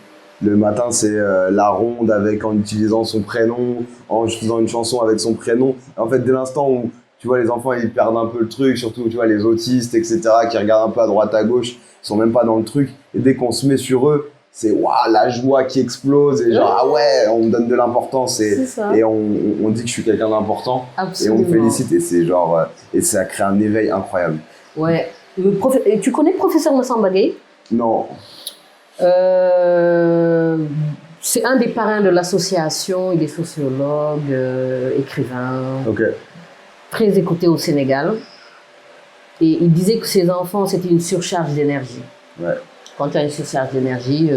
Le matin, c'est la ronde en utilisant son prénom, en faisant une chanson avec son prénom. En fait, dès l'instant où tu vois les enfants, ils perdent un peu le truc, surtout tu vois les autistes, etc., qui regardent un peu à droite à gauche, ils sont même pas dans le truc. Et dès qu'on se met sur eux, c'est waouh, la joie qui explose, et genre ah ouais, on me donne de l'importance, et on dit que je suis quelqu'un d'important. Absolument. Et on me félicite, et c'est genre et ça crée un éveil incroyable. Ouais, Et tu connais le professeur Massamba Gueye? Non. C'est un des parrains de l'association, il est sociologue, écrivain, très écouté au Sénégal. Et il disait que ses enfants, c'était une surcharge d'énergie. Ouais. Quand tu as une surcharge d'énergie,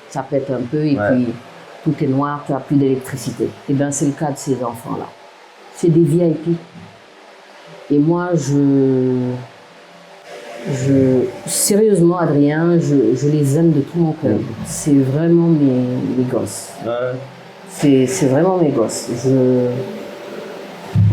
ça pète un peu et puis tout est noir, tu n'as plus d'électricité. Et bien c'est le cas de ces enfants-là. C'est des VIP. Et moi, sérieusement, Adrien, je les aime de tout mon cœur. C'est vraiment mes gosses. Ouais. C'est vraiment mes gosses.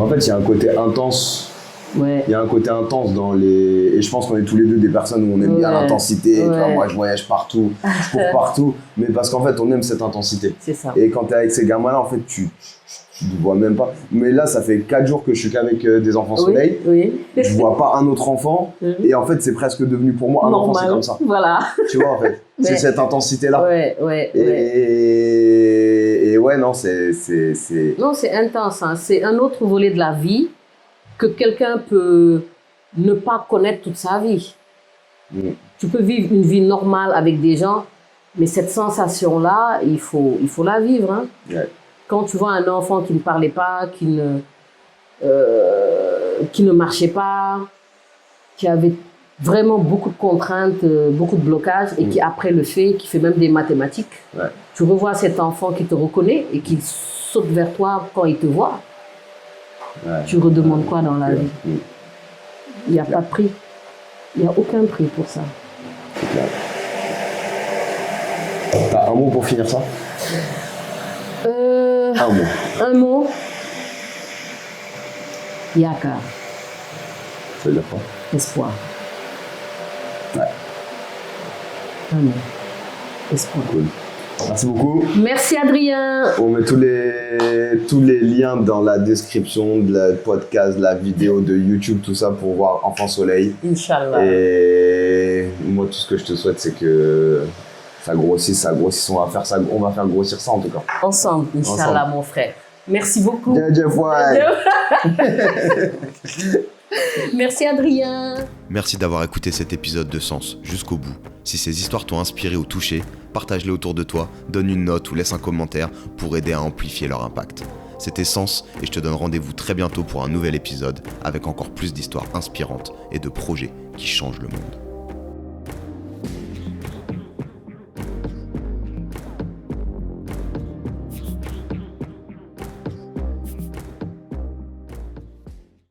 En fait, il y a un côté intense. Ouais. Il y a un côté intense dans les... Et je pense qu'on est tous les deux des personnes où on aime bien l'intensité. Ouais. Tu vois, moi, je voyage partout, je cours partout. Mais parce qu'en fait, on aime cette intensité. C'est ça. Et quand tu es avec ces gamins-là, en fait, tu ne vois même pas. Mais là, ça fait 4 jours que je suis qu'avec des enfants soleil. Oui. Je vois pas un autre enfant. Et en fait, c'est presque devenu pour moi un enfant, c'est comme ça. Voilà. Tu vois, en fait. C'est cette intensité-là. Ouais. Et ouais, non, c'est... Non, c'est intense. Hein. C'est un autre volet de la vie que quelqu'un peut ne pas connaître toute sa vie. Tu peux vivre une vie normale avec des gens, mais cette sensation-là, il faut la vivre. Hein. Ouais. Quand tu vois un enfant qui ne parlait pas, qui ne marchait pas, qui avait vraiment beaucoup de contraintes, beaucoup de blocages, et qui après le fait, qui fait même des mathématiques, tu revois cet enfant qui te reconnaît et qui saute vers toi quand il te voit. Ouais. Tu redemandes quoi dans la vie? Il n'y a pas de prix. Il n'y a aucun prix pour ça. C'est clair. T'as un mot pour finir ça? Un mot. Un mot. Yakar. Ça veut dire quoi? Espoir. Ouais. Un mot. Espoir. Cool. Merci beaucoup. Merci Adrien. On met tous les liens dans la description de la podcast, de la vidéo de YouTube, tout ça pour voir Enfant Soleil. Inch'Allah. Et moi, tout ce que je te souhaite, c'est que ça grossisse. On va faire grossir ça en tout cas. Ensemble, Inch'Allah, mon frère. Merci beaucoup. Merci Adrien. Merci d'avoir écouté cet épisode de Sens jusqu'au bout. Si ces histoires t'ont inspiré ou touché, partage-les autour de toi, donne une note ou laisse un commentaire pour aider à amplifier leur impact. C'était Sens et je te donne rendez-vous très bientôt pour un nouvel épisode avec encore plus d'histoires inspirantes et de projets qui changent le monde.